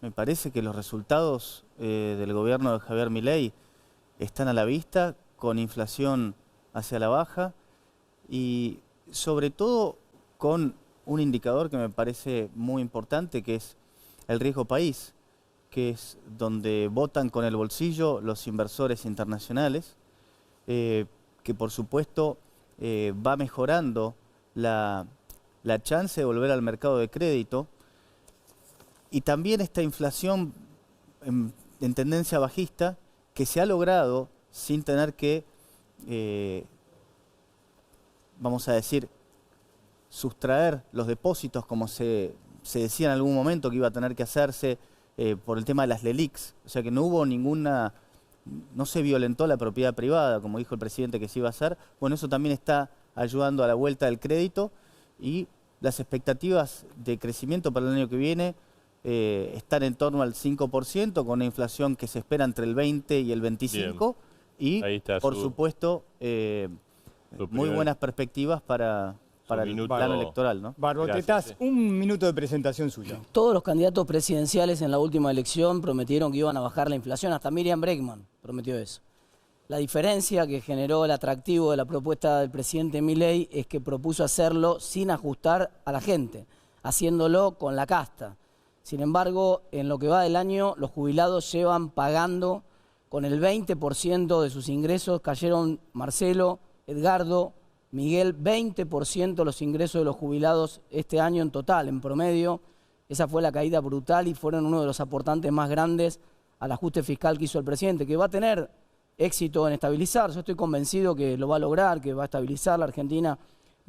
Me parece que los resultados del gobierno de Javier Milei están a la vista, con inflación hacia la baja y sobre todo con un indicador que me parece muy importante, que es el riesgo país, que es donde votan con el bolsillo los inversores internacionales, que por supuesto va mejorando la chance de volver al mercado de crédito, y también esta inflación en tendencia bajista que se ha logrado sin tener que, vamos a decir, sustraer los depósitos como se decía en algún momento que iba a tener que hacerse por el tema de las LELIQs. O sea que no hubo no se violentó la propiedad privada, como dijo el presidente que se iba a hacer. Bueno, eso también está ayudando a la vuelta del crédito, y las expectativas de crecimiento para el año que viene están en torno al 5%, con una inflación que se espera entre el 20 y el 25%. Bien. Y, por supuesto, muy buenas perspectivas para el plano electoral, ¿no? Barbo, Tetaz, un minuto de presentación suya. Todos los candidatos presidenciales en la última elección prometieron que iban a bajar la inflación, hasta Miriam Bregman prometió eso. La diferencia que generó el atractivo de la propuesta del presidente Milei es que propuso hacerlo sin ajustar a la gente, haciéndolo con la casta. Sin embargo, en lo que va del año, los jubilados llevan pagando con el 20% de sus ingresos. Cayeron Marcelo, Edgardo, Miguel, 20% los ingresos de los jubilados este año en total, en promedio. Esa fue la caída brutal y fueron uno de los aportantes más grandes al ajuste fiscal que hizo el presidente, que va a tener éxito en estabilizar. Yo estoy convencido que lo va a lograr, que va a estabilizar la Argentina,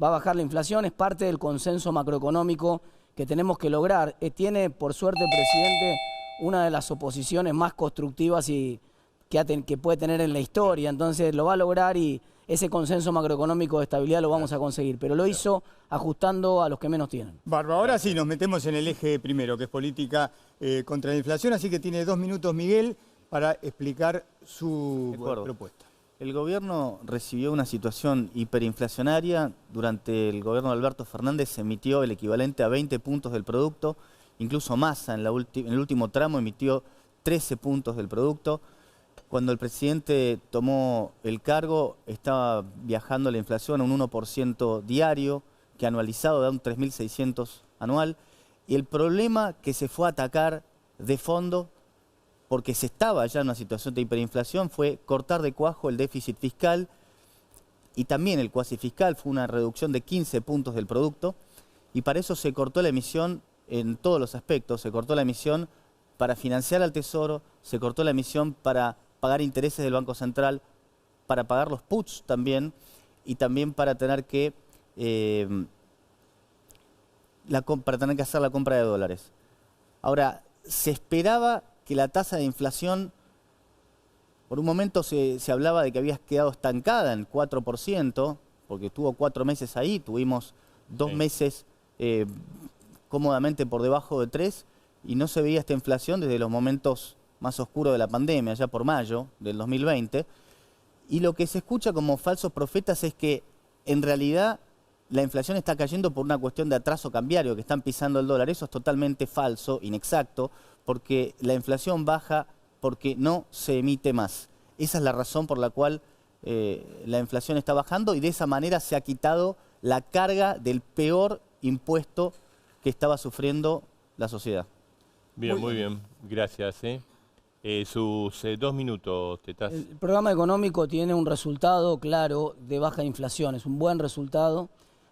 va a bajar la inflación. Es parte del consenso macroeconómico que tenemos que lograr. Tiene, por suerte, el presidente una de las oposiciones más constructivas que puede tener en la historia. Entonces lo va a lograr y ese consenso macroeconómico de estabilidad lo vamos a conseguir. Pero lo hizo ajustando a los que menos tienen. Barba, ahora sí nos metemos en el eje primero, que es política contra la inflación. Así que tiene 2 minutos Miguel para explicar su propuesta. El gobierno recibió una situación hiperinflacionaria. Durante el gobierno de Alberto Fernández se emitió el equivalente a 20 puntos del producto, incluso Massa en el último tramo emitió 13 puntos del producto. Cuando el presidente tomó el cargo estaba viajando la inflación a un 1% diario, que anualizado da un 3.600 anual. Y el problema que se fue a atacar de fondo, porque se estaba ya en una situación de hiperinflación, fue cortar de cuajo el déficit fiscal, y también el cuasi fiscal. Fue una reducción de 15 puntos del producto, y para eso se cortó la emisión en todos los aspectos. Se cortó la emisión para financiar al Tesoro, se cortó la emisión para pagar intereses del Banco Central, para pagar los puts también, y también para tener que, hacer la compra de dólares. Ahora, se esperaba que la tasa de inflación, por un momento se hablaba de que había quedado estancada en 4%, porque estuvo 4 meses ahí, tuvimos 2 meses cómodamente por debajo de 3%, y no se veía esta inflación desde los momentos más oscuros de la pandemia, ya por mayo del 2020. Y lo que se escucha como falsos profetas es que en realidad la inflación está cayendo por una cuestión de atraso cambiario, que están pisando el dólar. Eso es totalmente falso, inexacto, porque la inflación baja porque no se emite más. Esa es la razón por la cual la inflación está bajando, y de esa manera se ha quitado la carga del peor impuesto que estaba sufriendo la sociedad. Bien, muy bien. Gracias. Sus 2 minutos, Tetaz. El programa económico tiene un resultado claro de baja inflación, es un buen resultado.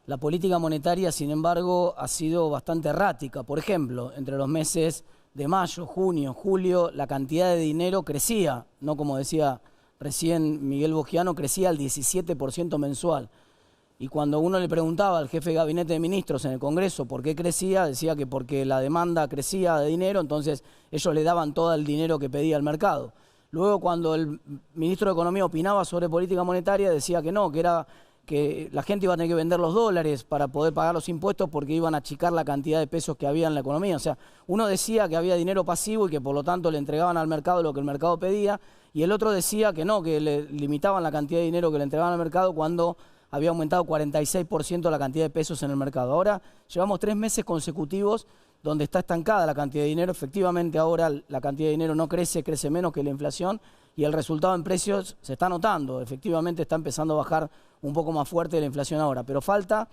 La política monetaria, sin embargo, ha sido bastante errática. Por ejemplo, entre los meses de mayo, junio, julio, la cantidad de dinero crecía, no como decía recién Miguel Bogiano, crecía al 17% mensual. Y cuando uno le preguntaba al jefe de gabinete de ministros en el Congreso por qué crecía, decía que porque la demanda crecía de dinero, entonces ellos le daban todo el dinero que pedía el mercado. Luego, cuando el ministro de Economía opinaba sobre política monetaria, decía que no, que la gente iba a tener que vender los dólares para poder pagar los impuestos porque iban a achicar la cantidad de pesos que había en la economía. O sea, uno decía que había dinero pasivo y que por lo tanto le entregaban al mercado lo que el mercado pedía, y el otro decía que no, que le limitaban la cantidad de dinero que le entregaban al mercado cuando había aumentado 46% la cantidad de pesos en el mercado. Ahora llevamos 3 meses consecutivos donde está estancada la cantidad de dinero. Efectivamente ahora la cantidad de dinero no crece, crece menos que la inflación y el resultado en precios se está notando. Efectivamente está empezando a bajar un poco más fuerte la inflación ahora, pero falta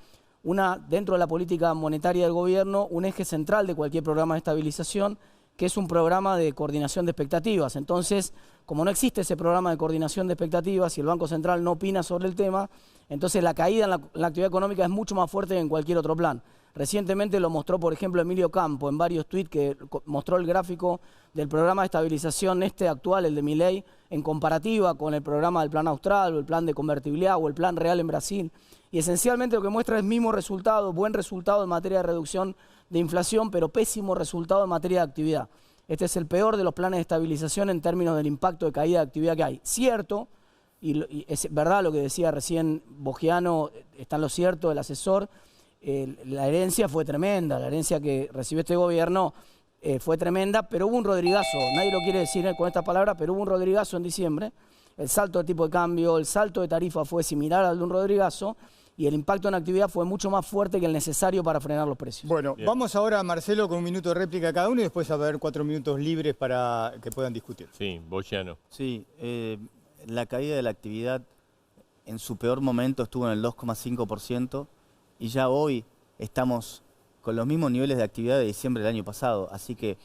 dentro de la política monetaria del gobierno, un eje central de cualquier programa de estabilización, que es un programa de coordinación de expectativas. Entonces, como no existe ese programa de coordinación de expectativas y el Banco Central no opina sobre el tema, entonces la caída en la actividad económica es mucho más fuerte que en cualquier otro plan. Recientemente lo mostró, por ejemplo, Emilio Campo en varios tuits, que mostró el gráfico del programa de estabilización actual, el de Milei, en comparativa con el programa del Plan Austral o el Plan de Convertibilidad o el Plan Real en Brasil. Y esencialmente lo que muestra es el mismo resultado, buen resultado en materia de reducción de inflación, pero pésimo resultado en materia de actividad. Este es el peor de los planes de estabilización en términos del impacto de caída de actividad que hay. Cierto, y es verdad lo que decía recién Bogiano, está en lo cierto el asesor, la herencia fue tremenda, la herencia que recibió este gobierno fue tremenda, pero hubo un Rodrigazo, nadie lo quiere decir con esta palabra, pero hubo un Rodrigazo en diciembre, el salto de tipo de cambio, el salto de tarifa fue similar al de un Rodrigazo, y el impacto en actividad fue mucho más fuerte que el necesario para frenar los precios. Bueno, Bien. Vamos ahora, Marcelo, con un minuto de réplica cada uno y después a ver 4 minutos libres para que puedan discutir. Sí, Bogiano. Sí, la caída de la actividad en su peor momento estuvo en el 2,5% y ya hoy estamos con los mismos niveles de actividad de diciembre del año pasado. Así que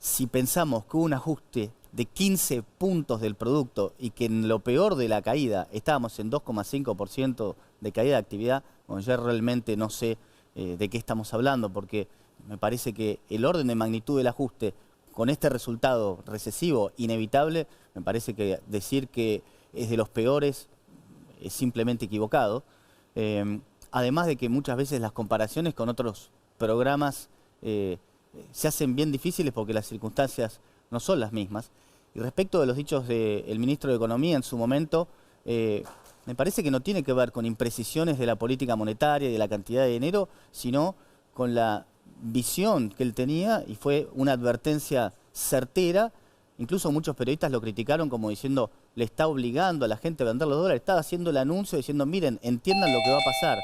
si pensamos que hubo un ajuste de 15 puntos del producto y que en lo peor de la caída estábamos en 2,5% de caída de actividad, bueno, ya realmente no sé de qué estamos hablando, porque me parece que el orden de magnitud del ajuste con este resultado recesivo inevitable, me parece que decir que es de los peores es simplemente equivocado. Además de que muchas veces las comparaciones con otros programas se hacen bien difíciles porque las circunstancias no son las mismas. Y respecto de los dichos del ministro de Economía en su momento, me parece que no tiene que ver con imprecisiones de la política monetaria y de la cantidad de dinero, sino con la visión que él tenía, y fue una advertencia certera. Incluso muchos periodistas lo criticaron como diciendo, le está obligando a la gente a vender los dólares. Estaba haciendo el anuncio diciendo, miren, entiendan lo que va a pasar.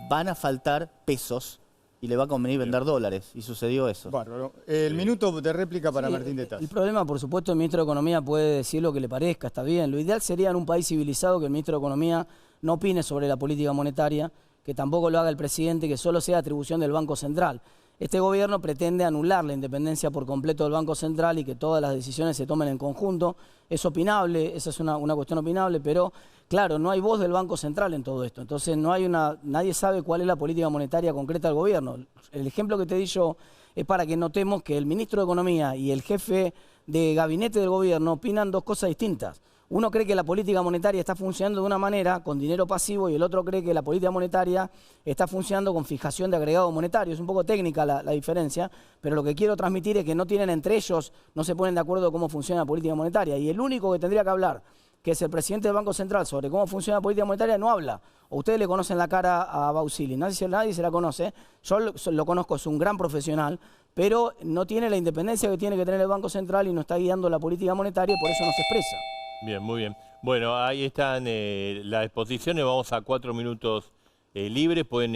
Van a faltar pesos y le va a convenir vender dólares. Y sucedió eso. Bárbaro. El minuto de réplica para Sí, Martín de Taz. El problema, por supuesto, el ministro de Economía puede decir lo que le parezca, está bien. Lo ideal sería en un país civilizado que el ministro de Economía no opine sobre la política monetaria, que tampoco lo haga el presidente, que solo sea atribución del Banco Central. Este gobierno pretende anular la independencia por completo del Banco Central y que todas las decisiones se tomen en conjunto. Es opinable, esa es una cuestión opinable, pero claro, no hay voz del Banco Central en todo esto. Entonces nadie sabe cuál es la política monetaria concreta del gobierno. El ejemplo que te di yo es para que notemos que el ministro de Economía y el jefe de gabinete del gobierno opinan dos cosas distintas. Uno cree que la política monetaria está funcionando de una manera, con dinero pasivo, y el otro cree que la política monetaria está funcionando con fijación de agregado monetario. Es un poco técnica la diferencia, pero lo que quiero transmitir es que no tienen entre ellos, no se ponen de acuerdo de cómo funciona la política monetaria. Y el único que tendría que hablar, que es el presidente del Banco Central, sobre cómo funciona la política monetaria, no habla. O ustedes le conocen la cara a Bausili, nadie se la conoce. Yo lo conozco, es un gran profesional, pero no tiene la independencia que tiene que tener el Banco Central y no está guiando la política monetaria y por eso no se expresa. Bien, muy bien. Bueno, ahí están las exposiciones. Vamos a 4 minutos libres. Pueden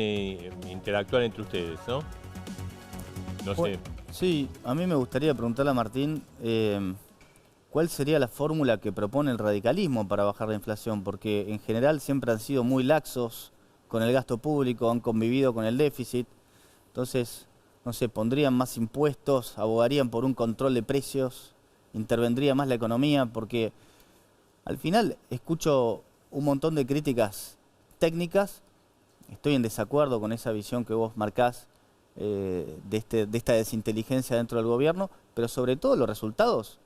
interactuar entre ustedes, ¿no? No sé. Sí, a mí me gustaría preguntarle a Martín cuál sería la fórmula que propone el radicalismo para bajar la inflación, porque en general siempre han sido muy laxos con el gasto público, han convivido con el déficit. Entonces, no sé, pondrían más impuestos, abogarían por un control de precios, intervendría más la economía, porque al final escucho un montón de críticas técnicas, estoy en desacuerdo con esa visión que vos marcás de esta desinteligencia dentro del gobierno, pero sobre todo los resultados.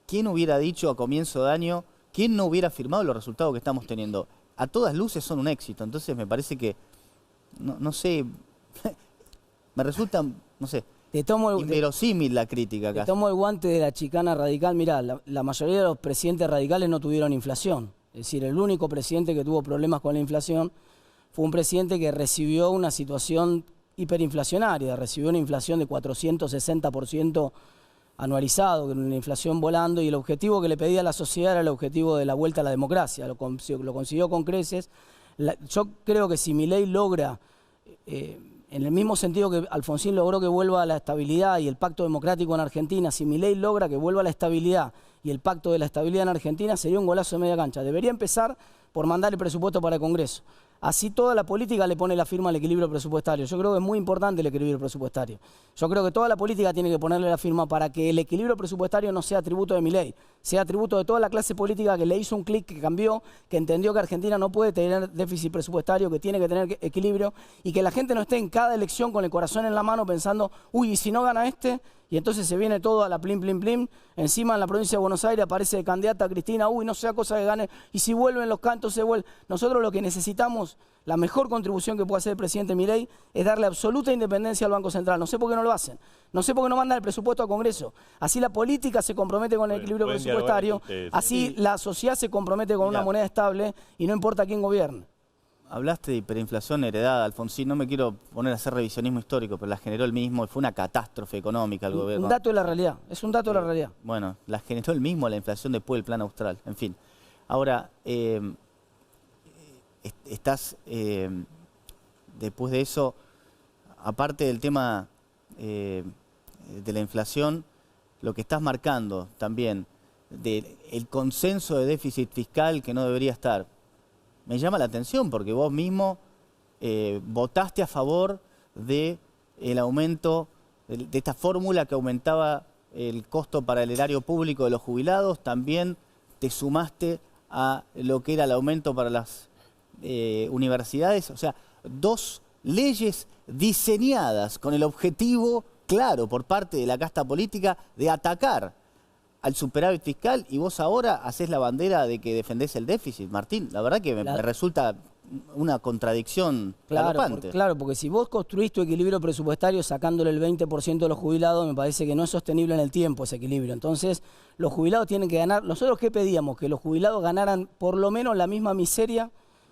¿Quién hubiera dicho a comienzo de año, quién no hubiera firmado los resultados que estamos teniendo? A todas luces son un éxito, entonces me parece que, no sé, me resulta, no sé, inverosímil la crítica acá. Te tomo el guante de la chicana radical. Mirá, la mayoría de los presidentes radicales no tuvieron inflación. Es decir, el único presidente que tuvo problemas con la inflación fue un presidente que recibió una situación hiperinflacionaria, recibió una inflación de 460% anualizado, una inflación volando, y el objetivo que le pedía a la sociedad era el objetivo de la vuelta a la democracia. Lo consiguió con creces. Yo creo que si Milei logra En el mismo sentido que Alfonsín logró que vuelva la estabilidad y el pacto democrático en Argentina, si Milei logra que vuelva la estabilidad y el pacto de la estabilidad en Argentina, sería un golazo de media cancha. Debería empezar por mandar el presupuesto para el Congreso. Así toda la política le pone la firma al equilibrio presupuestario. Yo creo que es muy importante el equilibrio presupuestario. Yo creo que toda la política tiene que ponerle la firma para que el equilibrio presupuestario no sea atributo de Milei, sea atributo de toda la clase política que le hizo un clic, que cambió, que entendió que Argentina no puede tener déficit presupuestario, que tiene que tener equilibrio y que la gente no esté en cada elección con el corazón en la mano pensando, uy, ¿y si no gana este? Y entonces se viene todo a la plim, plim, plim. Encima en la provincia de Buenos Aires aparece de candidata Cristina, uy, no sea cosa que gane. Y si vuelven los cantos, se vuelven. Nosotros lo que necesitamos, la mejor contribución que puede hacer el presidente Milei, es darle absoluta independencia al Banco Central. No sé por qué no lo hacen. No sé por qué no mandan el presupuesto al Congreso. Así la política se compromete con el equilibrio presupuestario. Así la sociedad se compromete con una moneda estable y no importa quién gobierne. Hablaste de hiperinflación heredada, Alfonsín. No me quiero poner a hacer revisionismo histórico, pero la generó él mismo y fue una catástrofe económica el gobierno. Un dato de la realidad, es un dato de la realidad. Bueno, la generó él mismo la inflación después del Plan Austral, en fin. Ahora, después de eso, aparte del tema de la inflación, lo que estás marcando también del consenso de déficit fiscal que no debería estar, me llama la atención porque vos mismo votaste a favor del aumento de esta fórmula que aumentaba el costo para el erario público de los jubilados, también te sumaste a lo que era el aumento para las universidades, o sea, dos leyes diseñadas con el objetivo claro por parte de la casta política de atacar al superávit fiscal y vos ahora hacés la bandera de que defendés el déficit. Martín, la verdad que me resulta una contradicción galopante. Claro, porque si vos construís tu equilibrio presupuestario sacándole el 20% de los jubilados, me parece que no es sostenible en el tiempo ese equilibrio. Entonces, los jubilados tienen que ganar. ¿Nosotros qué pedíamos? Que los jubilados ganaran por lo menos la misma miseria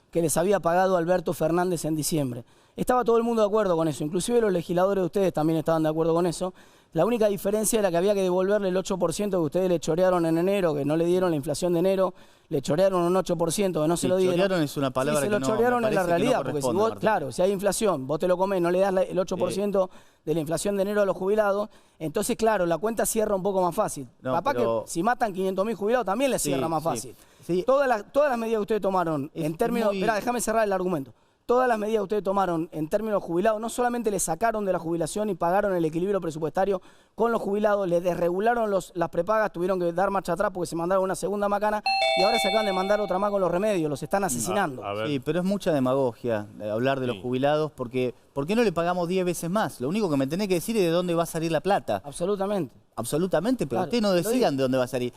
que les había pagado Alberto Fernández en diciembre. Estaba todo el mundo de acuerdo con eso, inclusive los legisladores de ustedes también estaban de acuerdo con eso. La única diferencia era que había que devolverle el 8% que ustedes le chorearon en enero, que no le dieron la inflación de enero, le chorearon un 8% que no se lo dieron. Chorearon es una palabra que no, se lo chorearon en la realidad, no porque si vos, claro, si hay inflación, vos te lo comés, no le das el 8% de la inflación de enero a los jubilados, entonces claro, la cuenta cierra un poco más fácil. No, capaz que si matan 500.000 jubilados también les cierra más fácil. Sí. Todas las medidas que ustedes tomaron en términos... Esperá, déjame cerrar el argumento. Todas las medidas que ustedes tomaron en términos jubilados, no solamente le sacaron de la jubilación y pagaron el equilibrio presupuestario con los jubilados, le desregularon las prepagas, tuvieron que dar marcha atrás porque se mandaron una segunda macana y ahora se acaban de mandar otra más con los remedios, los están asesinando. Sí, pero es mucha demagogia hablar de los jubilados porque ¿por qué no le pagamos 10 veces más? Lo único que me tenés que decir es de dónde va a salir la plata. Absolutamente. Absolutamente, pero Claro, ustedes no decidan de dónde va a salir.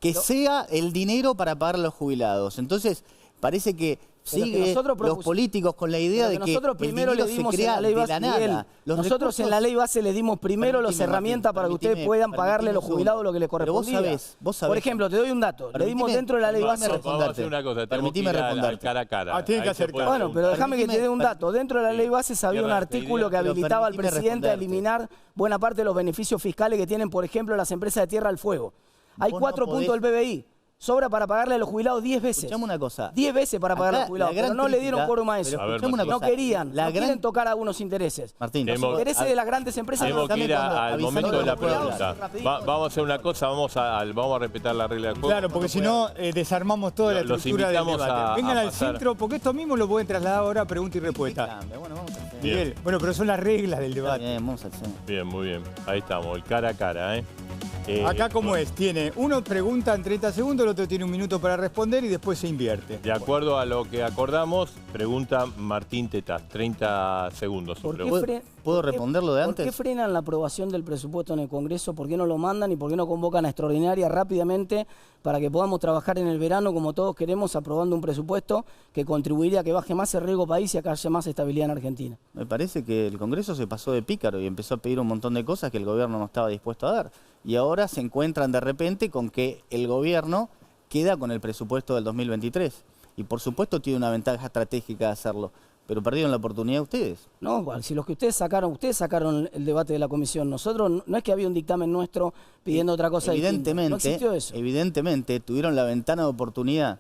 Que sea el dinero para pagar a los jubilados. Entonces, parece que sigue los políticos con la idea de que nosotros primero le dimos en la ley base, nosotros en la ley base le dimos primero las herramientas para que ustedes puedan pagarle a los jubilados lo que les correspondía. Vos sabés. Por ejemplo, te doy un dato, le dimos dentro de la ley base... Vamos a hacer una cosa, permitime responderte. Cara a cara. Tienen que acercar. Bueno, pero déjame que te dé un dato. Dentro de la ley base había un artículo que habilitaba al presidente a eliminar buena parte de los beneficios fiscales que tienen, por ejemplo, las empresas de Tierra del Fuego. Hay 4 puntos del PBI. Sobra para pagarle a los jubilados 10 veces. Escuchame una cosa. 10 veces para pagarle a los jubilados, pero no le dieron quórum a eso. No querían, no quieren tocar algunos intereses. Martín, los intereses de las grandes empresas... Tenemos que ir al momento de la pregunta. Vamos a hacer una cosa, vamos a respetar la regla del juego. Claro, porque si no, desarmamos toda la estructura del debate. Vengan al centro, porque esto mismo lo pueden trasladar ahora a pregunta y respuesta. Bueno, vamos al centro. Miguel, bueno, pero son las reglas del debate. Bien, vamos al centro. Bien, muy bien. Ahí estamos, el cara a cara, Acá, ¿cómo es? Tiene uno pregunta en 30 segundos, el otro tiene un minuto para responder y después se invierte. De acuerdo a lo que acordamos, pregunta Martín Tetaz, 30 segundos. ¿Puedo responderlo de antes? ¿Por qué frenan la aprobación del presupuesto en el Congreso? ¿Por qué no lo mandan y por qué no convocan a extraordinaria rápidamente para que podamos trabajar en el verano como todos queremos, aprobando un presupuesto que contribuiría a que baje más el riesgo país y a que haya más estabilidad en Argentina? Me parece que el Congreso se pasó de pícaro y empezó a pedir un montón de cosas que el gobierno no estaba dispuesto a dar. Y ahora se encuentran de repente con que el gobierno queda con el presupuesto del 2023. Y por supuesto tiene una ventaja estratégica de hacerlo. Pero perdieron la oportunidad ustedes. No, si los que ustedes sacaron el debate de la comisión. Nosotros, no es que había un dictamen nuestro pidiendo otra cosa distinta. No existió eso. Evidentemente tuvieron la ventana de oportunidad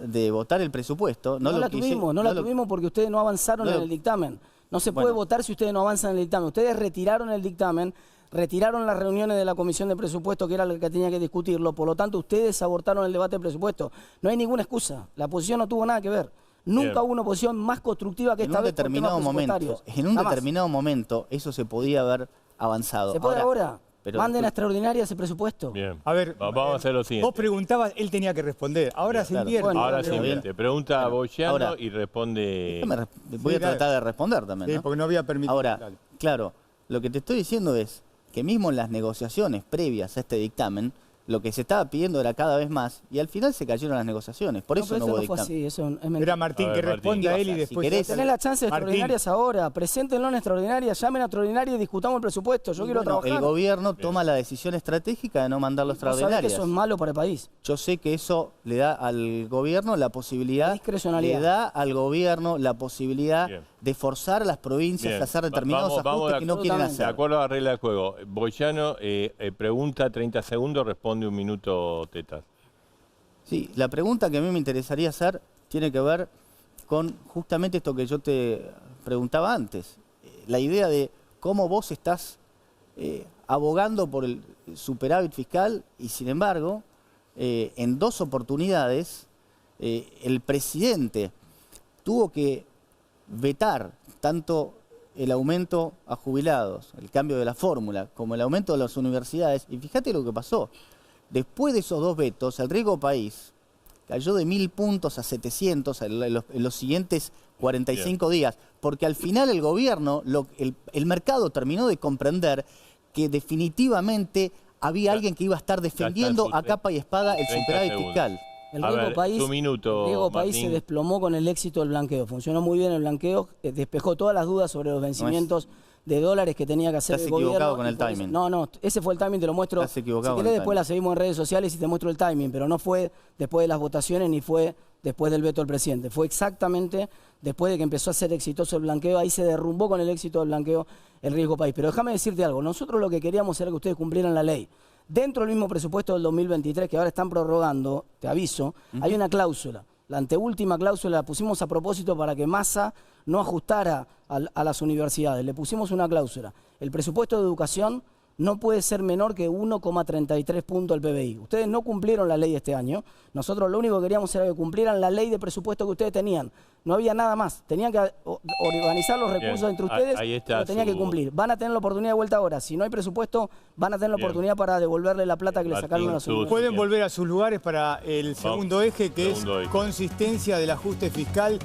de votar el presupuesto. No la tuvimos porque ustedes no avanzaron en el dictamen. No se puede votar si ustedes no avanzan en el dictamen. Ustedes retiraron el dictamen, retiraron las reuniones de la Comisión de Presupuesto, que era la que tenía que discutirlo. Por lo tanto, ustedes abortaron el debate del presupuesto. No hay ninguna excusa. La oposición no tuvo nada que ver. Nunca hubo una oposición más constructiva que esta vez por temas presupuestarios. En un determinado momento eso se podía haber avanzado. ¿Se puede ahora? Manden a extraordinaria ese presupuesto. Bien. A ver, vamos a hacer lo siguiente. Vos preguntabas, él tenía que responder. Ahora se invierte. Bueno, Ahora se invierte. Pregunta a Boyano y responde... Voy a tratar de responder también, ¿no? Sí, porque no había permitido. Ahora, claro, lo que te estoy diciendo es que mismo en las negociaciones previas a este dictamen, lo que se estaba pidiendo era cada vez más y al final se cayeron las negociaciones. Por eso no hubo dictamen. Así, eso es mentira. Era Martín que responda a él y después... Si Tenés la chance de extraordinarias ahora, preséntenlo en extraordinarias, llamen a extraordinarias y discutamos el presupuesto. Yo quiero trabajar. El gobierno toma la decisión estratégica de no mandarlo a extraordinarias. ¿Sabés que eso es malo para el país? Yo sé que eso le da al gobierno la posibilidad, de forzar a las provincias a hacer determinados ajustes que no quieren hacer. De acuerdo a la regla del juego. Boyano pregunta 30 segundos, responde 1 minuto, Tetas. Sí, la pregunta que a mí me interesaría hacer tiene que ver con justamente esto que yo te preguntaba antes. La idea de cómo vos estás abogando por el superávit fiscal y sin embargo, en 2 oportunidades, el presidente tuvo que vetar tanto el aumento a jubilados, el cambio de la fórmula, como el aumento de las universidades. Y fíjate lo que pasó. Después de esos 2 vetos, el riesgo país cayó de 1000 puntos a 700 en los siguientes 45 días, porque al final el gobierno, el mercado terminó de comprender que definitivamente había alguien que iba a estar defendiendo a capa y espada el superávit fiscal. El riesgo país se desplomó con el éxito del blanqueo. Funcionó muy bien el blanqueo, despejó todas las dudas sobre los vencimientos de dólares que tenía que hacer el gobierno. Estás equivocado con el timing. No, ese fue el timing, te lo muestro. Estás equivocado. Si querés después la seguimos en redes sociales y te muestro el timing, pero no fue después de las votaciones ni fue después del veto del presidente. Fue exactamente después de que empezó a ser exitoso el blanqueo, ahí se derrumbó con el éxito del blanqueo el riesgo país. Pero déjame decirte algo, nosotros lo que queríamos era que ustedes cumplieran la ley. Dentro del mismo presupuesto del 2023 que ahora están prorrogando, te aviso, hay una cláusula. La anteúltima cláusula la pusimos a propósito para que Massa no ajustara a las universidades. Le pusimos una cláusula. El presupuesto de educación no puede ser menor que 1,33 puntos del PBI. Ustedes no cumplieron la ley este año. Nosotros lo único que queríamos era que cumplieran la ley de presupuesto que ustedes tenían. No había nada más. Tenían que organizar los recursos entre ustedes, pero tenían que cumplir. Van a tener la oportunidad de vuelta ahora. Si no hay presupuesto, van a tener la oportunidad para devolverle la plata que le sacaron a las universidades. Pueden volver a sus lugares para el segundo eje, que es consistencia del ajuste fiscal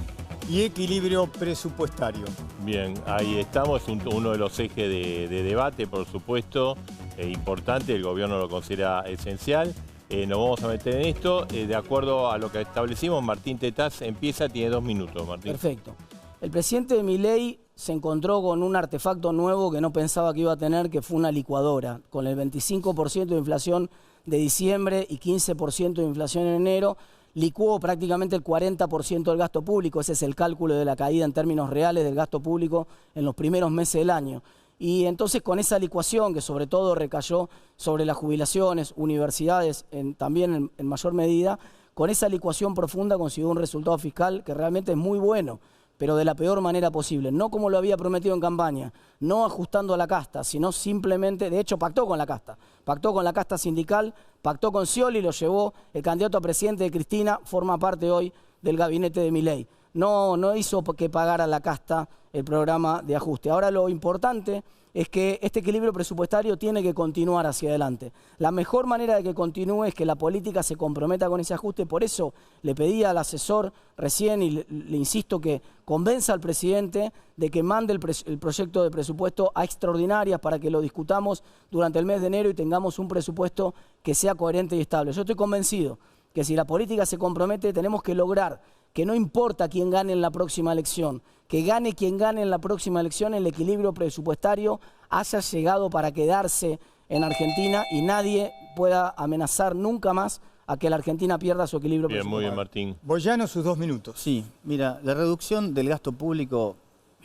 y equilibrio presupuestario. Bien, ahí estamos, uno de los ejes de debate, por supuesto, importante, el gobierno lo considera esencial. Nos vamos a meter en esto, de acuerdo a lo que establecimos. Martín Tetaz empieza, tiene 2 minutos, Martín. Perfecto. El presidente Milei se encontró con un artefacto nuevo que no pensaba que iba a tener, que fue una licuadora, con el 25% de inflación de diciembre y 15% de inflación en enero. Licuó prácticamente el 40% del gasto público. Ese es el cálculo de la caída en términos reales del gasto público en los primeros meses del año. Y entonces con esa licuación, que sobre todo recayó sobre las jubilaciones, universidades también en mayor medida, con esa licuación profunda consiguió un resultado fiscal que realmente es muy bueno, pero de la peor manera posible. No como lo había prometido en campaña, no ajustando a la casta, sino simplemente, de hecho pactó con la casta sindical, pactó con Scioli, lo llevó el candidato a presidente de Cristina, forma parte hoy del gabinete de Milei. No hizo que pagara la casta el programa de ajuste. Ahora lo importante es que este equilibrio presupuestario tiene que continuar hacia adelante. La mejor manera de que continúe es que la política se comprometa con ese ajuste. Por eso le pedí al asesor recién y le insisto que convenza al presidente de que mande el proyecto de presupuesto a extraordinarias para que lo discutamos durante el mes de enero y tengamos un presupuesto que sea coherente y estable. Yo estoy convencido que si la política se compromete tenemos que lograr que no importa quién gane en la próxima elección, que gane quien gane en la próxima elección, el equilibrio presupuestario haya llegado para quedarse en Argentina y nadie pueda amenazar nunca más a que la Argentina pierda su equilibrio presupuestario. Muy bien, Martín. Boyano, sus 2 minutos. Sí, mira, la reducción del gasto público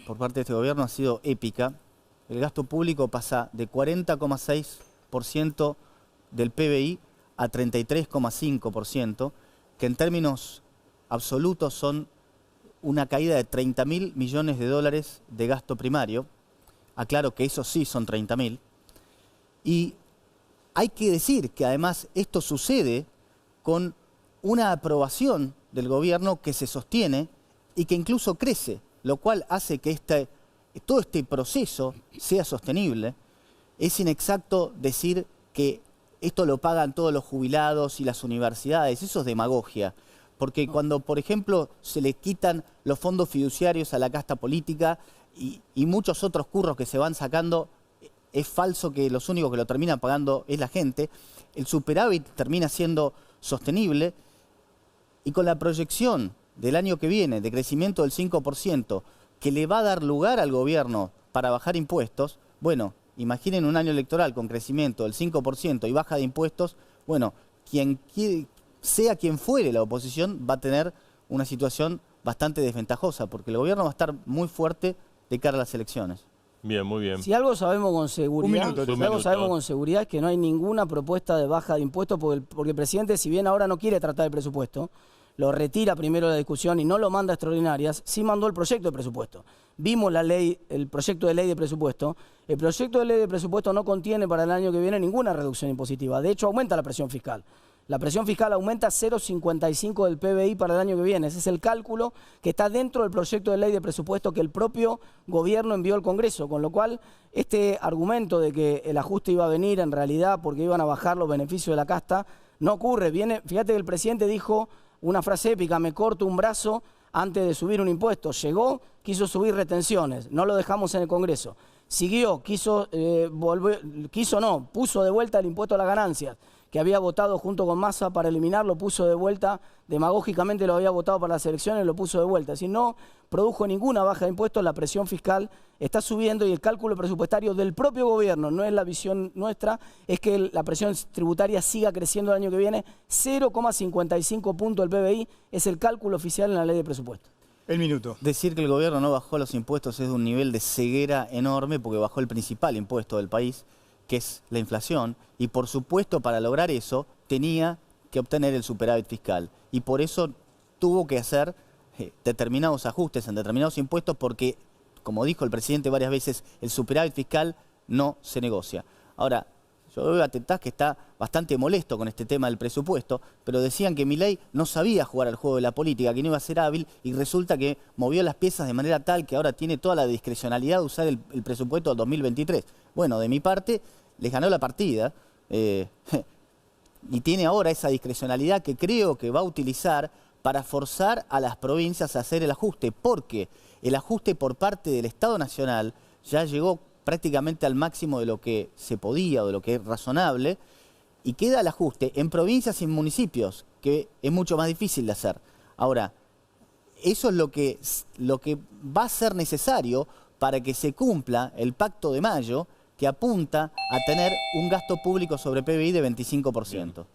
por parte de este gobierno ha sido épica. El gasto público pasa de 40,6% del PBI a 33,5%, que en términos absolutos son una caída de 30.000 millones de dólares de gasto primario. Aclaro que eso sí son 30.000. Y hay que decir que además esto sucede con una aprobación del gobierno que se sostiene y que incluso crece, lo cual hace que todo este proceso sea sostenible. Es inexacto decir que esto lo pagan todos los jubilados y las universidades, eso es demagogia. Porque cuando, por ejemplo, se le quitan los fondos fiduciarios a la casta política y muchos otros curros que se van sacando, es falso que los únicos que lo terminan pagando es la gente. El superávit termina siendo sostenible y con la proyección del año que viene de crecimiento del 5%, que le va a dar lugar al gobierno para bajar impuestos, bueno, imaginen un año electoral con crecimiento del 5% y baja de impuestos, bueno, sea quien fuere la oposición, va a tener una situación bastante desventajosa, porque el gobierno va a estar muy fuerte de cara a las elecciones. Bien, muy bien. Si algo sabemos con seguridad, Un seguridad es que no hay ninguna propuesta de baja de impuestos, porque el presidente, si bien ahora no quiere tratar el presupuesto, lo retira primero de la discusión y no lo manda a extraordinarias, sí mandó el proyecto de presupuesto. Vimos el proyecto de ley de presupuesto. El proyecto de ley de presupuesto no contiene para el año que viene ninguna reducción impositiva. De hecho, aumenta la presión fiscal. La presión fiscal aumenta 0,55 del PBI para el año que viene. Ese es el cálculo que está dentro del proyecto de ley de presupuesto que el propio gobierno envió al Congreso. Con lo cual, este argumento de que el ajuste iba a venir en realidad porque iban a bajar los beneficios de la casta, no ocurre. Fíjate que el presidente dijo una frase épica: me corto un brazo antes de subir un impuesto. Llegó, quiso subir retenciones, no lo dejamos en el Congreso. Siguió, puso de vuelta el impuesto a las ganancias, que había votado junto con Massa para eliminarlo, puso de vuelta, demagógicamente lo había votado para las elecciones, lo puso de vuelta. Si no produjo ninguna baja de impuestos, la presión fiscal está subiendo y el cálculo presupuestario del propio gobierno, no es la visión nuestra, es que la presión tributaria siga creciendo el año que viene. 0,55 puntos del PBI es el cálculo oficial en la ley de presupuesto. El minuto. Decir que el gobierno no bajó los impuestos es de un nivel de ceguera enorme, porque bajó el principal impuesto del país, que es la inflación, y por supuesto para lograr eso tenía que obtener el superávit fiscal, y por eso tuvo que hacer determinados ajustes en determinados impuestos, porque, como dijo el presidente varias veces, el superávit fiscal no se negocia. Ahora, yo veo a Tetaz que está bastante molesto con este tema del presupuesto, pero decían que Milei no sabía jugar al juego de la política, que no iba a ser hábil, y resulta que movió las piezas de manera tal que ahora tiene toda la discrecionalidad de usar el presupuesto 2023. Bueno, de mi parte, les ganó la partida y tiene ahora esa discrecionalidad que creo que va a utilizar para forzar a las provincias a hacer el ajuste, porque el ajuste por parte del Estado Nacional ya llegó prácticamente al máximo de lo que se podía o de lo que es razonable, y queda el ajuste en provincias y en municipios, que es mucho más difícil de hacer. Ahora, eso es lo que va a ser necesario para que se cumpla el Pacto de Mayo, que apunta a tener un gasto público sobre PBI de 25%. Bien.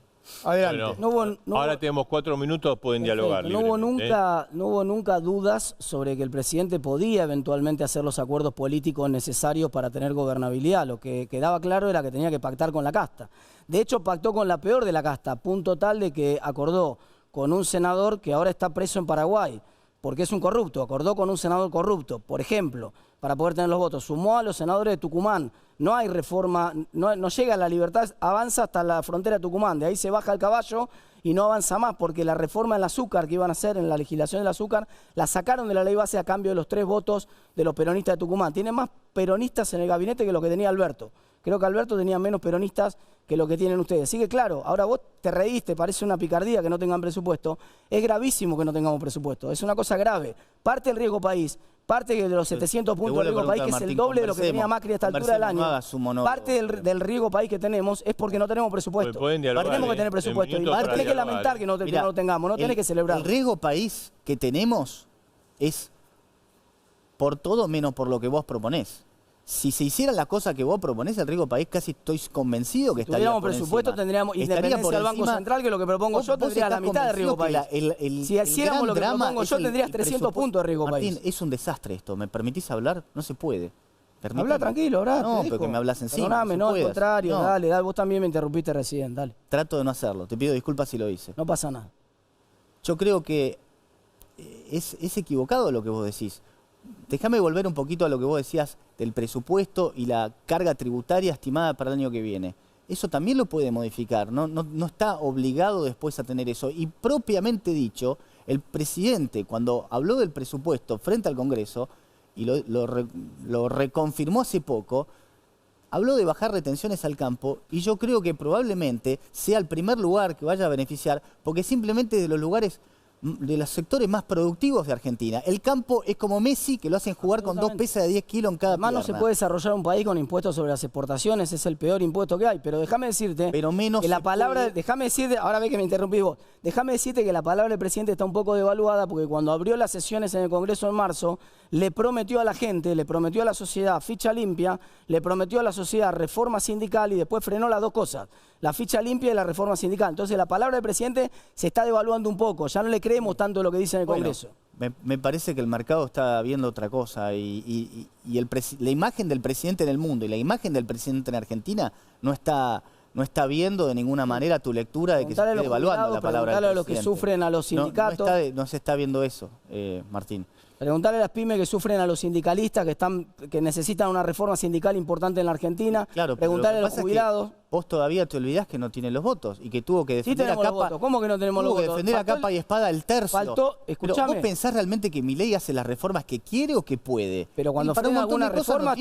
Adelante. Bueno, ahora tenemos 4 minutos, pueden dialogar. No hubo nunca dudas sobre que el presidente podía eventualmente hacer los acuerdos políticos necesarios para tener gobernabilidad. Lo que quedaba claro era que tenía que pactar con la casta. De hecho, pactó con la peor de la casta, a punto tal de que acordó con un senador que ahora está preso en Paraguay, porque es un corrupto. Acordó con un senador corrupto, por ejemplo, para poder tener los votos. Sumó a los senadores de Tucumán. No hay reforma, no llega a la libertad, avanza hasta la frontera de Tucumán. De ahí se baja el caballo y no avanza más, porque la reforma del azúcar que iban a hacer en la legislación del azúcar, la sacaron de la ley base a cambio de los 3 votos de los peronistas de Tucumán. Tiene más peronistas en el gabinete que lo que tenía Alberto. Creo que Alberto tenía menos peronistas que lo que tienen ustedes. Así que claro, ahora vos te reíste, parece una picardía que no tengan presupuesto. Es gravísimo que no tengamos presupuesto, es una cosa grave. Parte del riesgo país, parte de los 700 puntos del riesgo país, que es el doble de lo que tenía Macri a esta altura del año. Parte del riesgo país que tenemos es porque no tenemos presupuesto. Tenemos que tener presupuesto. Y tenés que lamentar que no lo tengamos, no tenés que celebrar. El riesgo país que tenemos es por todo menos por lo que vos proponés. Si se hiciera la cosa que vos proponés, el riesgo país, casi estoy convencido que estaría por presupuesto, encima. tendríamos independencia del Banco Central, que lo que propongo yo tendría la mitad de riesgo país. Si hiciéramos lo que propongo yo, tendrías 300 puntos de riesgo país. Martín, es un desastre esto. ¿Me permitís hablar? No se puede. Habla tranquilo, ahora. No, porque me hablas encima. Perdóname, no, al contrario, no. Dale, vos también me interrumpiste recién, dale. Trato de no hacerlo. Te pido disculpas si lo hice. No pasa nada. Yo creo que es equivocado lo que vos decís. Déjame volver un poquito a lo que vos decías del presupuesto y la carga tributaria estimada para el año que viene. Eso también lo puede modificar, no está obligado después a tener eso. Y propiamente dicho, el presidente, cuando habló del presupuesto frente al Congreso, y lo reconfirmó hace poco, habló de bajar retenciones al campo, y yo creo que probablemente sea el primer lugar que vaya a beneficiar, porque simplemente de los lugares, de los sectores más productivos de Argentina. El campo es como Messi, que lo hacen jugar con 2 pesas de 10 kilos en cada pierna. Además no se puede desarrollar un país con impuestos sobre las exportaciones, es el peor impuesto que hay. Pero déjame decirte que la palabra, déjame decirte, ahora ve que me interrumpí vos, déjame decirte que la palabra del presidente está un poco devaluada, porque cuando abrió las sesiones en el Congreso en marzo, le prometió a la gente, le prometió a la sociedad ficha limpia, le prometió a la sociedad reforma sindical y después frenó las dos cosas, la ficha limpia y la reforma sindical. Entonces la palabra del presidente se está devaluando un poco, ya no le creemos tanto lo que dice en el Congreso. Me parece que el mercado está viendo otra cosa y la imagen del presidente en el mundo y la imagen del presidente en Argentina no está viendo de ninguna manera tu lectura de que se esté devaluando la palabra del presidente. A los que sufren a los sindicatos. No se está viendo eso, Martín. Preguntarle a las pymes que sufren, a los sindicalistas que necesitan una reforma sindical importante en la Argentina. Claro, preguntarle a los jubilados. Vos todavía te olvidás que no tiene los votos y que tuvo que defender sí, a capa. Los votos. ¿Cómo que no tenemos los votos? Tuvo que defender a capa y espada el tercio. Escuchame. ¿Vos pensás realmente que Milei hace las reformas que quiere o que puede? Pero cuando frena alguna reforma,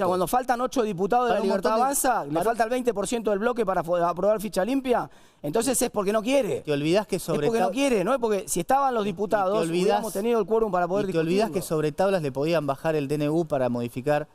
cuando faltan 8 diputados de la Libertad Avanza, le falta el 20% del bloque para aprobar ficha limpia, entonces es porque no quiere. Te olvidás que sobre es porque no quiere, no es porque si estaban los diputados, hubiéramos tenido el quórum para poder discutirlo. Te olvidás que sobre tablas le podían bajar el DNU para modificar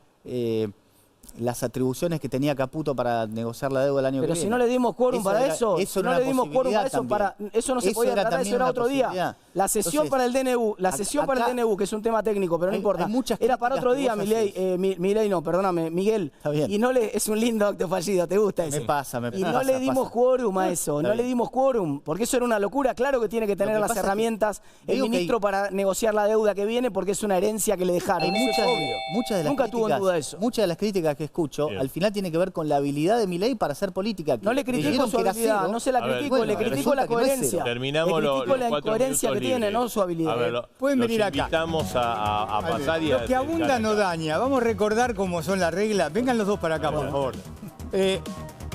las atribuciones que tenía Caputo para negociar la deuda el año que viene. Pero si no le dimos quórum para eso, si no le dimos quórum para eso no se podía tratar, eso era otro día. La sesión para el DNU, que es un tema técnico, pero no importa, era para otro día, Milei no, perdóname, Miguel. Y no es un lindo acto fallido, ¿te gusta eso? Me pasa. Y no le dimos quórum a eso, no le dimos quórum, porque eso era una locura. Claro que tiene que tener las herramientas el ministro para negociar la deuda que viene, porque es una herencia que le dejaron. Eso es obvio. Nunca tuvo en duda eso. Muchas de las críticas que escucho, al final tiene que ver con la habilidad de Milei para hacer política. No le critico su habilidad, no se la critico, le critico la coherencia. Terminamos le critico la incoherencia que tiene, no su habilidad. Pueden venir acá. Invitamos a pasar y lo que abunda no daña. Vamos a recordar cómo son las reglas. Vengan los dos para acá, por favor.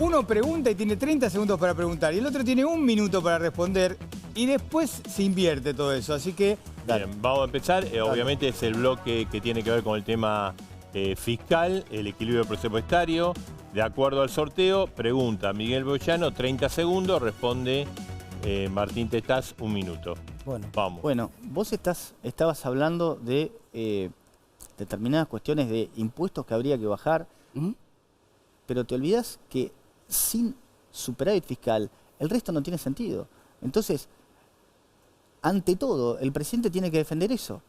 Uno pregunta y tiene 30 segundos para preguntar y el otro tiene 1 minuto para responder y después se invierte todo eso. Así que... Bien, vamos a empezar. Obviamente es el bloque que tiene que ver con el tema fiscal, el equilibrio presupuestario. De acuerdo al sorteo, pregunta Miguel Boyano, 30 segundos, responde Martín Tetaz, 1 minuto. Bueno, vamos. Bueno, vos estabas hablando de determinadas cuestiones de impuestos que habría que bajar, pero te olvidás que sin superávit fiscal el resto no tiene sentido. Entonces, ante todo, el presidente tiene que defender eso.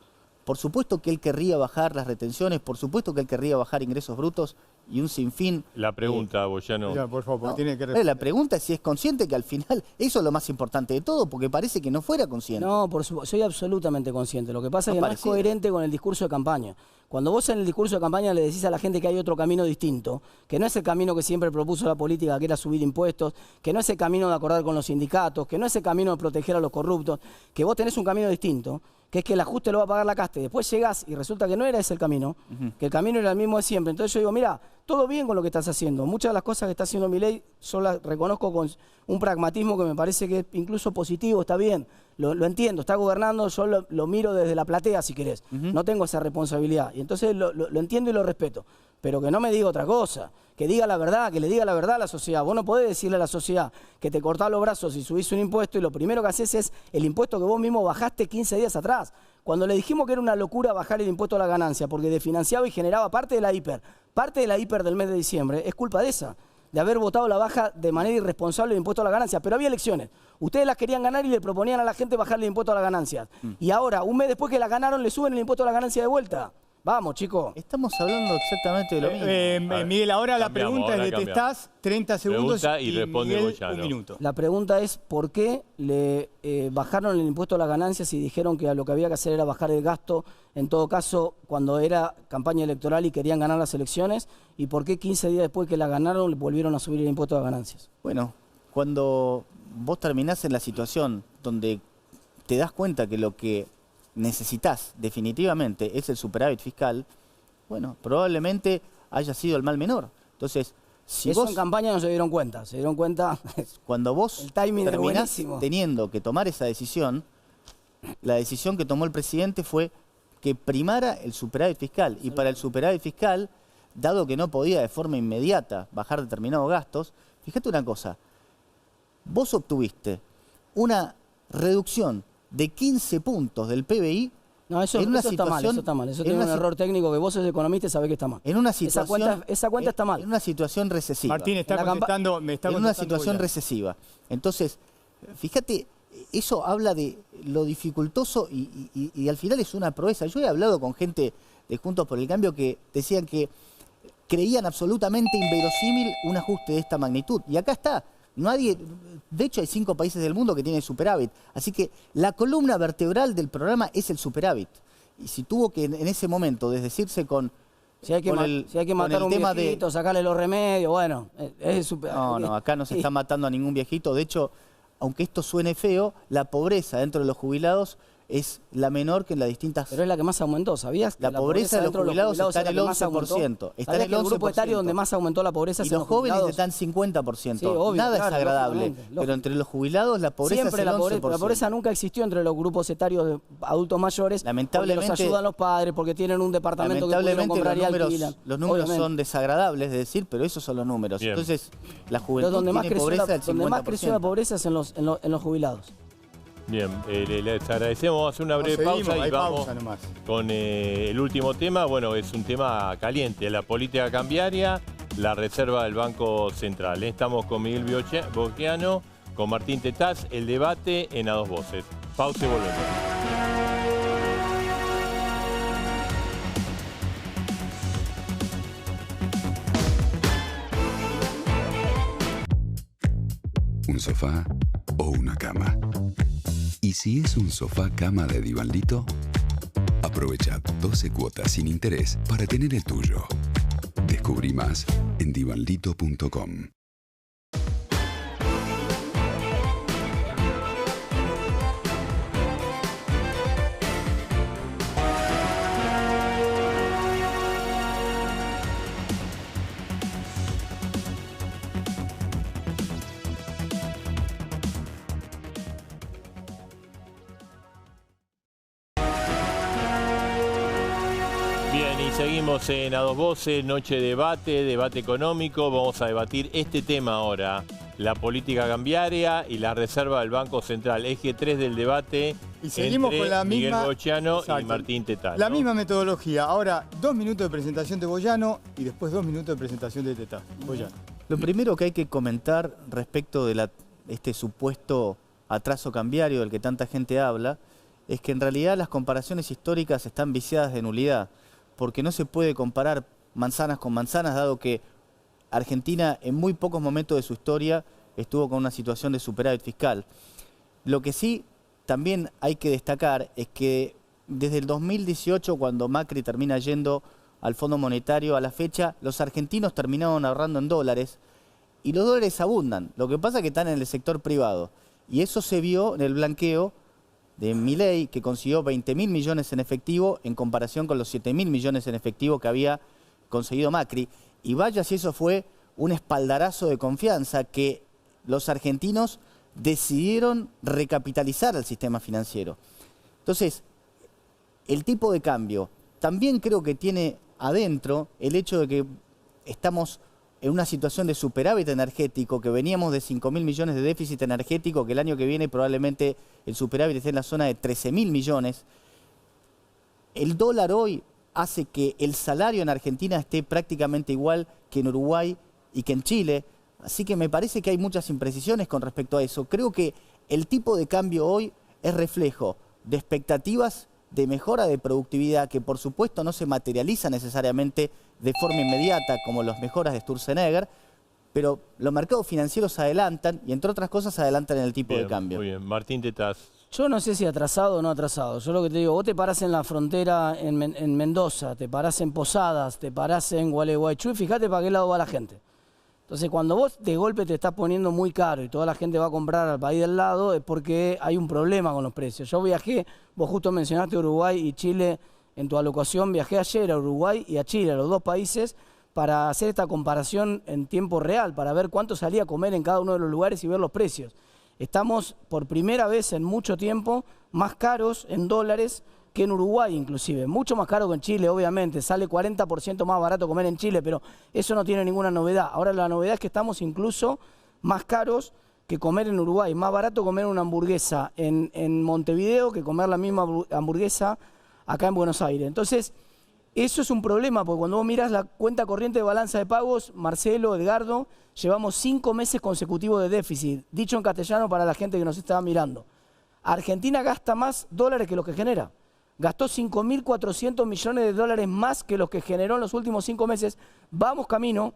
Por supuesto que él querría bajar las retenciones, por supuesto que él querría bajar ingresos brutos y un sinfín... La pregunta, Boyano. Ya, por favor, tiene que la pregunta es si es consciente que al final eso es lo más importante de todo, porque parece que no fuera consciente. No, soy absolutamente consciente. Lo que pasa es que no es coherente con el discurso de campaña. Cuando vos en el discurso de campaña le decís a la gente que hay otro camino distinto, que no es el camino que siempre propuso la política, que era subir impuestos, que no es el camino de acordar con los sindicatos, que no es el camino de proteger a los corruptos, que vos tenés un camino distinto, que es que el ajuste lo va a pagar la casta, y después llegás y resulta que no era ese el camino, que el camino era el mismo de siempre. Entonces yo digo, mira, todo bien con lo que estás haciendo. Muchas de las cosas que está haciendo Milei, yo las reconozco con un pragmatismo que me parece que es incluso positivo, está bien, lo entiendo, está gobernando, yo lo miro desde la platea si querés, no tengo esa responsabilidad, y entonces lo entiendo y lo respeto, pero que no me diga otra cosa, que diga la verdad, que le diga la verdad a la sociedad. Vos no podés decirle a la sociedad que te cortás los brazos y subís un impuesto y lo primero que haces es el impuesto que vos mismo bajaste 15 días atrás. Cuando le dijimos que era una locura bajar el impuesto a la ganancia porque desfinanciaba y generaba parte de la hiper del mes de diciembre, es culpa de esa, de haber votado la baja de manera irresponsable el impuesto a la ganancia. Pero había elecciones. Ustedes las querían ganar y le proponían a la gente bajarle el impuesto a la ganancia. Y ahora, un mes después que la ganaron, le suben el impuesto a la ganancia de vuelta. Vamos, chicos. Estamos hablando exactamente de lo mismo. Miguel, ahora la pregunta es de Tetaz, 30 segundos pregunta y responde Miguel, Boyano. 1 minuto. La pregunta es, ¿por qué le bajaron el impuesto a las ganancias y dijeron que lo que había que hacer era bajar el gasto, en todo caso, cuando era campaña electoral y querían ganar las elecciones? ¿Y por qué 15 días después que la ganaron le volvieron a subir el impuesto a las ganancias? Bueno, cuando vos terminás en la situación donde te das cuenta que lo que necesitas definitivamente es el superávit fiscal, bueno, probablemente haya sido el mal menor. Entonces, si eso vos en campaña no se dieron cuenta. Se dieron cuenta. cuando vos El timing es terminás buenísimo. teniendo que tomar esa decisión, la decisión que tomó el presidente fue que primara el superávit fiscal. Y para el superávit fiscal, dado que no podía de forma inmediata bajar determinados gastos, fíjate una cosa, vos obtuviste una reducción de 15 puntos del PBI. No, eso en una está mal, eso situación- está mal. Eso en tiene una un si- error técnico que vos sos economista y sabés que está mal. En una situación, Esa cuenta está mal. En una situación recesiva. Martín está En la contestando, me está En una contestando situación Boyano. recesiva. Entonces, fíjate, eso habla de lo dificultoso y al final es una proeza. Yo he hablado con gente de Juntos por el Cambio que decían que creían absolutamente inverosímil un ajuste de esta magnitud. Y acá está. Nadie, de hecho, hay 5 países del mundo que tienen superávit. Así que la columna vertebral del programa es el superávit. Y si tuvo que en ese momento desdecirse con... Si hay que, con si hay que con matar a el un tema viejito, sacarle los remedios, bueno, es super... No, acá no se está matando a ningún viejito. De hecho, aunque esto suene feo, la pobreza dentro de los jubilados es la menor que en las distintas... Pero es la que más aumentó, ¿sabías? Que La pobreza de los dentro jubilados está en es el la que más aumentó. 11%. Está ¿Sabías en que el el grupo 11%. etario donde más aumentó la pobreza Y es en los jóvenes jubilados? están 50%. Sí, obvio, Nada claro, es agradable. lógicamente, Pero lógico. entre los jubilados la pobreza Siempre es el la 11%. pobreza nunca existió entre los grupos etarios de adultos mayores. Lamentablemente- porque los ayudan los padres, porque tienen un departamento que pudieron Lamentablemente comprar y los números alquilan. son desagradables de decir, pero esos son los números. Bien. Entonces, la Pero juventud donde más, tiene creció pobreza del 50%. donde más creció la pobreza es en los jubilados. Bien, les agradecemos. Vamos a hacer una No, breve seguimos, pausa y hay vamos pausa nomás. con el último tema. Bueno, es un tema caliente, la política cambiaria, la reserva del Banco Central. Estamos con Miguel Bocchiano, con Martín Tetaz, el debate en A Dos Voces. Pausa y volvemos. ¿Un sofá o una cama? Y si es un sofá cama de Divanlito, aprovecha 12 cuotas sin interés para tener el tuyo. Descubrí más en divanlito.com. Bien, y seguimos en A Dos Voces, noche de debate económico. Vamos a debatir este tema ahora, la política cambiaria y la reserva del Banco Central, eje 3 del debate. Y seguimos entre con la Miguel misma... Bocchiano y Exacto. Martín Tetaz. La ¿no? misma metodología. Ahora, 2 minutos de presentación de Boyano y después 2 minutos de presentación de Tetaz. Boyano. Lo primero que hay que comentar respecto de este supuesto atraso cambiario del que tanta gente habla es que en realidad las comparaciones históricas están viciadas de nulidad, porque no se puede comparar manzanas con manzanas, dado que Argentina en muy pocos momentos de su historia estuvo con una situación de superávit fiscal. Lo que sí también hay que destacar es que desde el 2018, cuando Macri termina yendo al Fondo Monetario, a la fecha, los argentinos terminaron ahorrando en dólares y los dólares abundan. Lo que pasa es que están en el sector privado y eso se vio en el blanqueo de Milei, que consiguió 20.000 millones en efectivo en comparación con los 7.000 millones en efectivo que había conseguido Macri. Y vaya si eso fue un espaldarazo de confianza que los argentinos decidieron recapitalizar al sistema financiero. Entonces, el tipo de cambio también creo que tiene adentro el hecho de que estamos en una situación de superávit energético, que veníamos de 5.000 millones de déficit energético, que el año que viene probablemente el superávit esté en la zona de 13.000 millones. El dólar hoy hace que el salario en Argentina esté prácticamente igual que en Uruguay y que en Chile. Así que me parece que hay muchas imprecisiones con respecto a eso. Creo que el tipo de cambio hoy es reflejo de expectativas de mejora de productividad que por supuesto no se materializa necesariamente de forma inmediata como las mejoras de Sturzenegger, pero los mercados financieros se adelantan y entre otras cosas se adelantan en el tipo Bien, de cambio. Muy bien, Martín Tetaz. Yo no sé si atrasado o no atrasado. Yo lo que te digo, vos te parás en la frontera en Mendoza, te parás en Posadas, te parás en Gualeguaychú y fíjate para qué lado va la gente. Entonces, cuando vos de golpe te estás poniendo muy caro y toda la gente va a comprar al país del lado, es porque hay un problema con los precios. Yo viajé, vos justo mencionaste Uruguay y Chile en tu alocución, viajé ayer a Uruguay y a Chile, a los dos países, para hacer esta comparación en tiempo real, para ver cuánto salía a comer en cada uno de los lugares y ver los precios. Estamos por primera vez en mucho tiempo más caros en dólares que en Uruguay inclusive, mucho más caro que en Chile, obviamente, sale 40% más barato comer en Chile, pero eso no tiene ninguna novedad. Ahora la novedad es que estamos incluso más caros que comer en Uruguay, más barato comer una hamburguesa en Montevideo que comer la misma hamburguesa acá en Buenos Aires. Entonces, eso es un problema, porque cuando vos mirás la cuenta corriente de balanza de pagos, Marcelo, Edgardo, llevamos 5 meses consecutivos de déficit, dicho en castellano para la gente que nos estaba mirando. Argentina gasta más dólares que los que genera. Gastó 5.400 millones de dólares más que los que generó en los últimos 5 meses. Vamos camino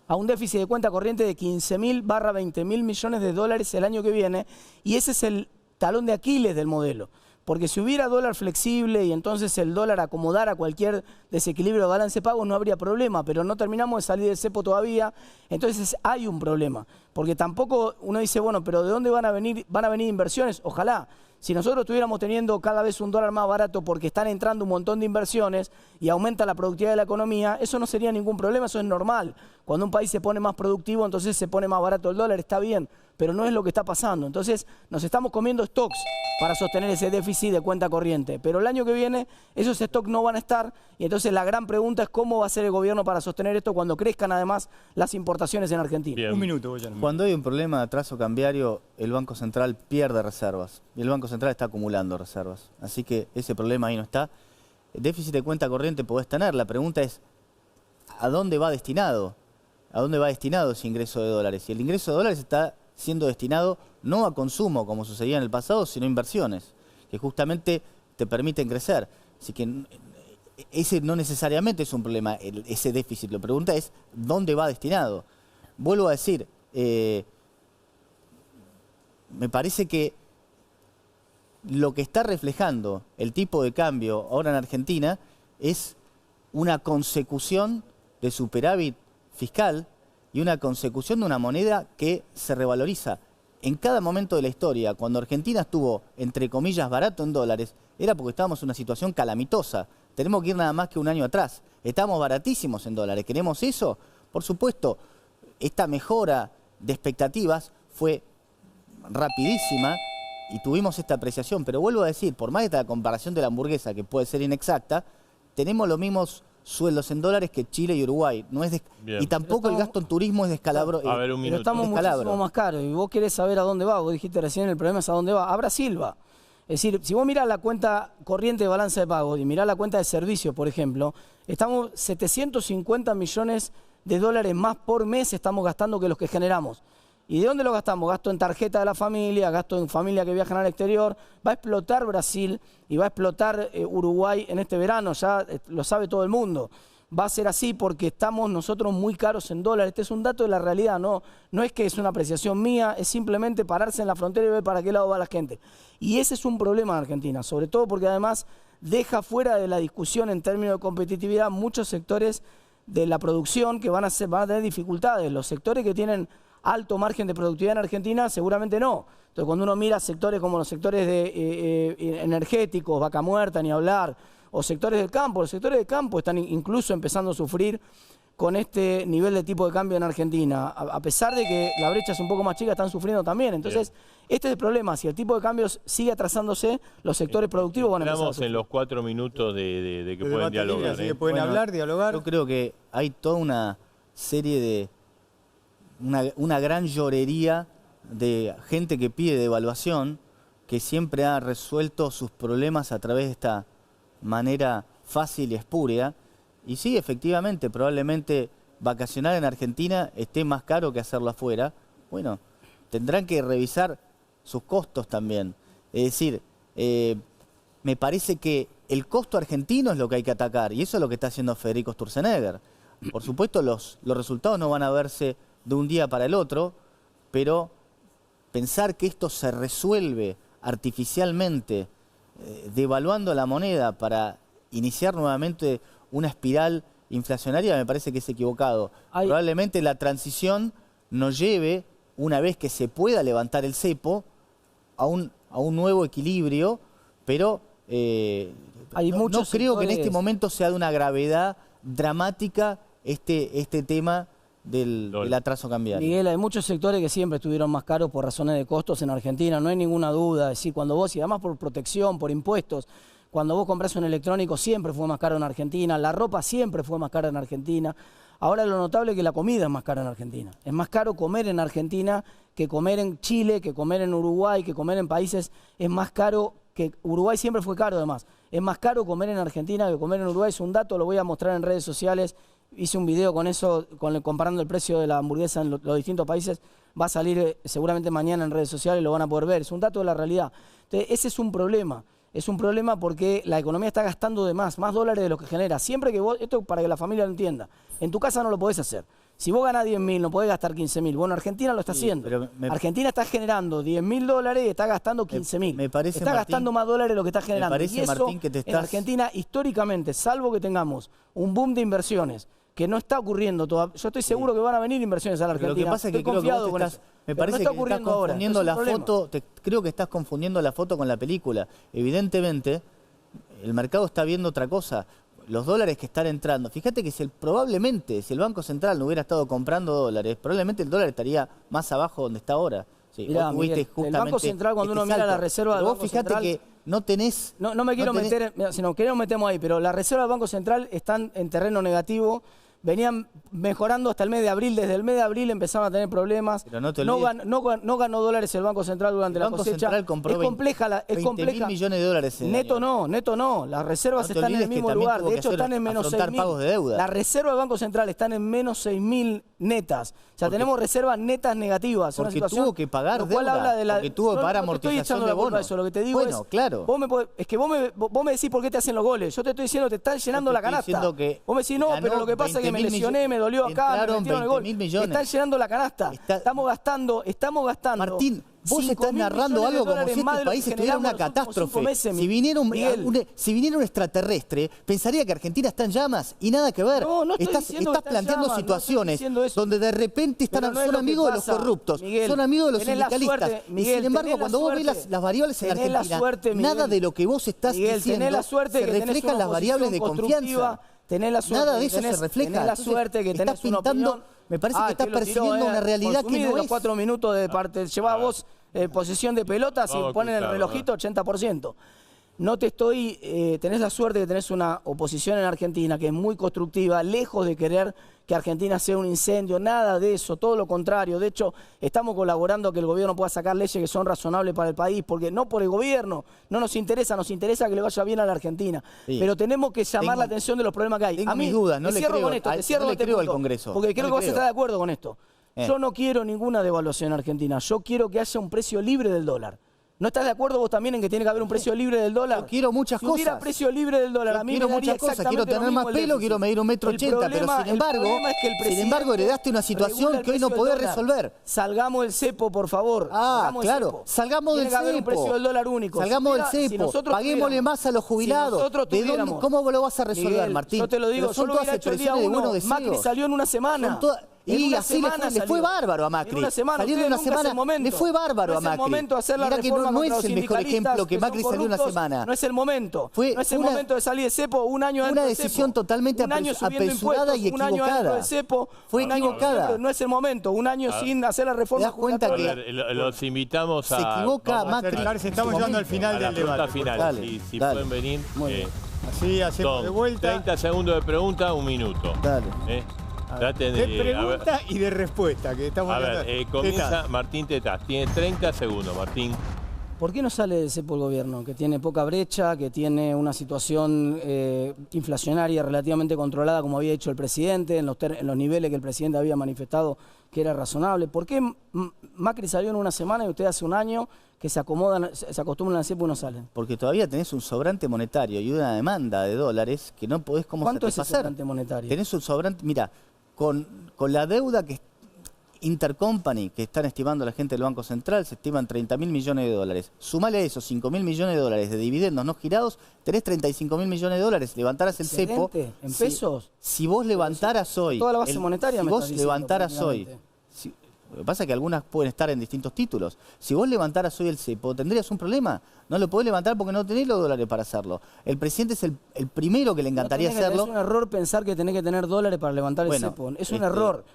a un déficit de cuenta corriente de 15.000/20.000 millones de dólares el año que viene, y ese es el talón de Aquiles del modelo. Porque si hubiera dólar flexible y entonces el dólar acomodara cualquier desequilibrio de balance de pagos, no habría problema, pero no terminamos de salir del cepo todavía, entonces hay un problema. Porque tampoco uno dice, bueno, pero ¿de dónde van a venir inversiones? Ojalá. Si nosotros estuviéramos teniendo cada vez un dólar más barato porque están entrando un montón de inversiones y aumenta la productividad de la economía, eso no sería ningún problema, eso es normal. Cuando un país se pone más productivo, entonces se pone más barato el dólar, está bien, pero no es lo que está pasando. Entonces nos estamos comiendo stocks para sostener ese déficit de cuenta corriente. Pero el año que viene esos stocks no van a estar, y entonces la gran pregunta es cómo va a hacer el gobierno para sostener esto cuando crezcan además las importaciones en Argentina. Bien. Un minuto, Boyano. Cuando hay un problema de atraso cambiario, el Banco Central pierde reservas. Y el Banco Central está acumulando reservas. Así que ese problema ahí no está. El déficit de cuenta corriente podés tener. La pregunta es, ¿a dónde va destinado? ¿A dónde va destinado ese ingreso de dólares? Y el ingreso de dólares está siendo destinado no a consumo, como sucedía en el pasado, sino a inversiones, que justamente te permiten crecer. Así que ese no necesariamente es un problema, ese déficit. La pregunta es, ¿dónde va destinado? Vuelvo a decir, me parece que lo que está reflejando el tipo de cambio ahora en Argentina es una consecución de superávit fiscal y una consecución de una moneda que se revaloriza. En cada momento de la historia, cuando Argentina estuvo, entre comillas, barato en dólares, era porque estábamos en una situación calamitosa. Tenemos que ir nada más que un año atrás. Estamos baratísimos en dólares. ¿Queremos eso? Por supuesto, esta mejora de expectativas fue rapidísima y tuvimos esta apreciación. Pero vuelvo a decir, por más de esta comparación de la hamburguesa, que puede ser inexacta, tenemos los mismos sueldos en dólares que Chile y Uruguay. No es y tampoco el gasto en turismo es descalabro. A ver, un minuto. Pero estamos muchísimo más caros y vos querés saber a dónde va. Vos dijiste recién, el problema es a dónde va. A Brasil va. Es decir, si vos mirás la cuenta corriente de balanza de pagos y mirás la cuenta de servicios, por ejemplo, estamos 750 millones de dólares más por mes estamos gastando que los que generamos. ¿Y de dónde lo gastamos? Gasto en tarjeta de la familia, gasto en familia que viajan al exterior. Va a explotar Brasil y va a explotar Uruguay en este verano, ya lo sabe todo el mundo. Va a ser así porque estamos nosotros muy caros en dólares. Este es un dato de la realidad, no es que es una apreciación mía, es simplemente pararse en la frontera y ver para qué lado va la gente. Y ese es un problema en Argentina, sobre todo porque además deja fuera de la discusión en términos de competitividad muchos sectores de la producción que van a tener dificultades. Los sectores que tienen alto margen de productividad en Argentina, seguramente no. Entonces, cuando uno mira sectores como los sectores energéticos, vaca muerta, ni hablar, o sectores del campo, los sectores del campo están incluso empezando a sufrir con este nivel de tipo de cambio en Argentina. A pesar de que la brecha es un poco más chica, están sufriendo también. Entonces, este es el problema. Si el tipo de cambios sigue atrasándose, los sectores productivos van a empezar a sufrir. Estamos en los 4 minutos de que pueden dialogar. Así que pueden hablar, dialogar. Yo creo que hay toda una serie de... Una gran llorería de gente que pide devaluación, que siempre ha resuelto sus problemas a través de esta manera fácil y espúrea. Y sí, efectivamente, probablemente vacacionar en Argentina esté más caro que hacerlo afuera. Bueno, tendrán que revisar sus costos también. Es decir, me parece que el costo argentino es lo que hay que atacar, y eso es lo que está haciendo Federico Sturzenegger. Por supuesto, los resultados no van a verse de un día para el otro, pero pensar que esto se resuelve artificialmente, devaluando la moneda para iniciar nuevamente una espiral inflacionaria me parece que es equivocado. Hay- Probablemente la transición nos lleve, una vez que se pueda levantar el cepo, a un nuevo equilibrio, pero Hay no muchos creo que en este sectores- momento sea de una gravedad dramática este tema del atraso cambiario. Miguel, hay muchos sectores que siempre estuvieron más caros por razones de costos en Argentina, no hay ninguna duda. Es decir, cuando vos, y además por protección, por impuestos, cuando vos compras un electrónico siempre fue más caro en Argentina, la ropa siempre fue más cara en Argentina. Ahora lo notable es que la comida es más cara en Argentina. Es más caro comer en Argentina que comer en Chile, que comer en Uruguay, que comer en países. Es más caro que Uruguay siempre fue caro además. Es más caro comer en Argentina que comer en Uruguay. Es un dato, lo voy a mostrar en redes sociales. Hice un video con eso, comparando el precio de la hamburguesa en los distintos países. Va a salir seguramente mañana en redes sociales y lo van a poder ver. Es un dato de la realidad. Entonces, ese es un problema. Es un problema porque la economía está gastando de más dólares de lo que genera. Siempre que vos, esto para que la familia lo entienda, en tu casa no lo podés hacer. Si vos ganás 10.000, no podés gastar 15.000. Bueno, Argentina lo está haciendo. pero Argentina está generando 10.000 dólares y está gastando 15.000. me parece, está Martín, gastando más dólares de lo que está generando. parece, Y eso, Martín, que te en estás- Argentina, históricamente, salvo que tengamos un boom de inversiones, que no está ocurriendo todavía. Yo estoy seguro que van a venir inversiones a la Pero Argentina. lo que pasa es que estoy creo que confiado vos con estás, eso. me Pero parece no está que estás ocurriendo ahora. confundiendo Eso es la un problema. foto, creo que estás confundiendo la foto con la película. Evidentemente, el mercado está viendo otra cosa. Los dólares que están entrando. Fíjate que probablemente, si el Banco Central no hubiera estado comprando dólares, probablemente el dólar estaría más abajo donde está ahora. Sí, Mirá, vos tuviste Miguel, el justamente Banco Central, cuando uno mira salto. la reserva Pero del vos Banco fíjate Central, que no tenés... No me quiero meter, si no queremos metemos ahí, pero las reservas del Banco Central están en terreno negativo. Venían mejorando hasta el mes de abril. Desde el mes de abril empezaron a tener problemas. Pero no te no, olvides. no ganó dólares el Banco Central durante El la Banco cosecha. Central compró es compleja. Es 20.000 compleja. millones de dólares en el Neto año. no. Las reservas No te están en el olvides que mismo también lugar. tuvo De que hecho, hacer están en menos afrontar 6.000. pagos de deuda. Las reservas del Banco Central están en menos 6.000 netas. O sea, tenemos reservas netas negativas. Porque una situación, tuvo que pagar lo cual deuda, habla de la, porque tuvo que Yo pagar no te estoy amortización echando de la culpa bonos. de eso. Lo que te digo Bueno, es, claro. es que vos me decís por qué te hacen los goles. Yo te estoy diciendo que te están llenando Yo te la estoy canasta. diciendo que Vos me decís, no, ganó pero lo que pasa es que me 20.000 lesioné, me dolió acá, me entraron metieron el gol. 20.000 millones. Están llenando la canasta. Estamos gastando. Martín, vos 5.000 estás narrando millones de algo como dólares si más este de lo país que estuviera en una generamos los últimos 5 catástrofe. meses, Si viniera un extraterrestre, pensaría que Argentina está en llamas y nada que ver. No estoy diciendo que estás está en planteando llamas, no estoy situaciones diciendo eso. donde de repente Pero no es son lo que amigos de los pasa, corruptos, Miguel. son amigos de los Tenés la sindicalistas. suerte, Y Miguel, sin embargo, tenés la cuando vos ves suerte. las variables en Tenés la Argentina, suerte, Miguel. nada de lo que vos estás Miguel, diciendo tenés la suerte se que tenés reflejan una las variables de posición confianza. constructiva, tenés la suerte Nada de que eso se tenés- refleja. Tenés la Entonces, suerte que estás tenés una pintando, opinión. me parece que estás lo tiró, persiguiendo una realidad que consumí no los es. 4 minutos de parte. Llevás vos posesión de pelota, si Vamos a ponen el escucharlo, relojito, 80%. No te estoy, tenés la suerte que tenés una oposición en Argentina que es muy constructiva, lejos de querer que Argentina sea un incendio, nada de eso, todo lo contrario. De hecho, estamos colaborando a que el gobierno pueda sacar leyes que son razonables para el país, porque no por el gobierno, no nos interesa que le vaya bien a la Argentina. Sí. Pero tenemos que llamar Tengo- la atención de los problemas que hay. tengo A mí, mis dudas, no te le cierro creo con esto, al- te cierro no le este creo al punto, Congreso. porque No creo le que vas a creo. estar de acuerdo con esto. Yo no quiero ninguna devaluación en Argentina, yo quiero que haya un precio libre del dólar. ¿No estás de acuerdo vos también en que tiene que haber un precio libre del dólar? Yo quiero muchas Si hubiera cosas. precio libre del dólar, Yo a mí quiero me daría muchas cosas, quiero exactamente lo tener mismo más el pelo, déficit. quiero medir 1,80 m, pero sin el embargo, problema es que el presidente heredaste una situación regula el que hoy no precio podés del dólar. resolver. Salgamos del cepo, por favor. Ah, Salgamos del claro, cepo. salgamos Tiene del que haber un cepo. precio del dólar único. Salgamos del Si cepo, nosotros paguémosle tuviéramos- más a los jubilados. Si nosotros ¿De dónde- tuviéramos- ¿Cómo lo vas a resolver, Miguel, Martín? yo te lo digo, Pero yo son lo todas hubiera hecho el día expresiones de 1. buenos Macri deseos. salió en una semana. Son todas- En Y una así semana le fue salió. bárbaro a Macri. En una semana, Salió en ustedes una nunca es semana, el momento. le fue bárbaro No a es el Macri. momento de hacer la Mirá que reforma no contra es los el mejor sindicalistas ejemplo que son Macri salió en una corruptos. semana. No es el momento. Fue No es el una- momento de salir de cepo un año dentro una del decisión cepo. totalmente Un año subiendo apresurada y impuestos, un año dentro equivocada. del cepo. Fue un año equivocada. dentro. No es el momento. Un año sin hacer la reforma ¿Te das cuenta A que- jubilatoria. ver, los invitamos Se a... equivoca vamos a Macri. Acercarse, estamos llegando al final a la del pregunta debate. final. Dale, Si dale. pueden venir. Muy bien. Así hacemos de Son vuelta. 30 segundos de pregunta, 1 minuto. Dale. Traten De a ver, pregunta y de respuesta, que estamos a ver, hablando- comienza Tetaz. Martín Tetaz. Tiene 30 segundos, Martín. ¿Por qué no sale del cepo el gobierno? Que tiene poca brecha, que tiene una situación inflacionaria relativamente controlada, como había dicho el presidente, en los niveles que el presidente había manifestado que era razonable. ¿Por qué Macri salió en una semana y usted hace un año que se acostumbran al cepo y no salen? Porque todavía tenés un sobrante monetario y una demanda de dólares que no podés como ¿Cuánto es el satisfacer. sobrante monetario? Tenés un sobrante, mira, con la deuda que intercompany que están estimando la gente del Banco Central, se estiman 30.000 millones de dólares. Sumale a esos 5.000 millones de dólares de dividendos no girados, tenés 35.000 millones de dólares. Levantaras el cepo. ¿En pesos? Si vos levantaras hoy... Toda la base monetaria si me vos estás diciendo, levantaras hoy... Lo que pasa es que algunas pueden estar en distintos títulos. Si vos levantaras hoy el cepo, tendrías un problema. No lo podés levantar porque no tenés los dólares para hacerlo. El presidente es el primero que le encantaría hacerlo. Es un error pensar que tenés que tener dólares para levantar el cepo. Es un error.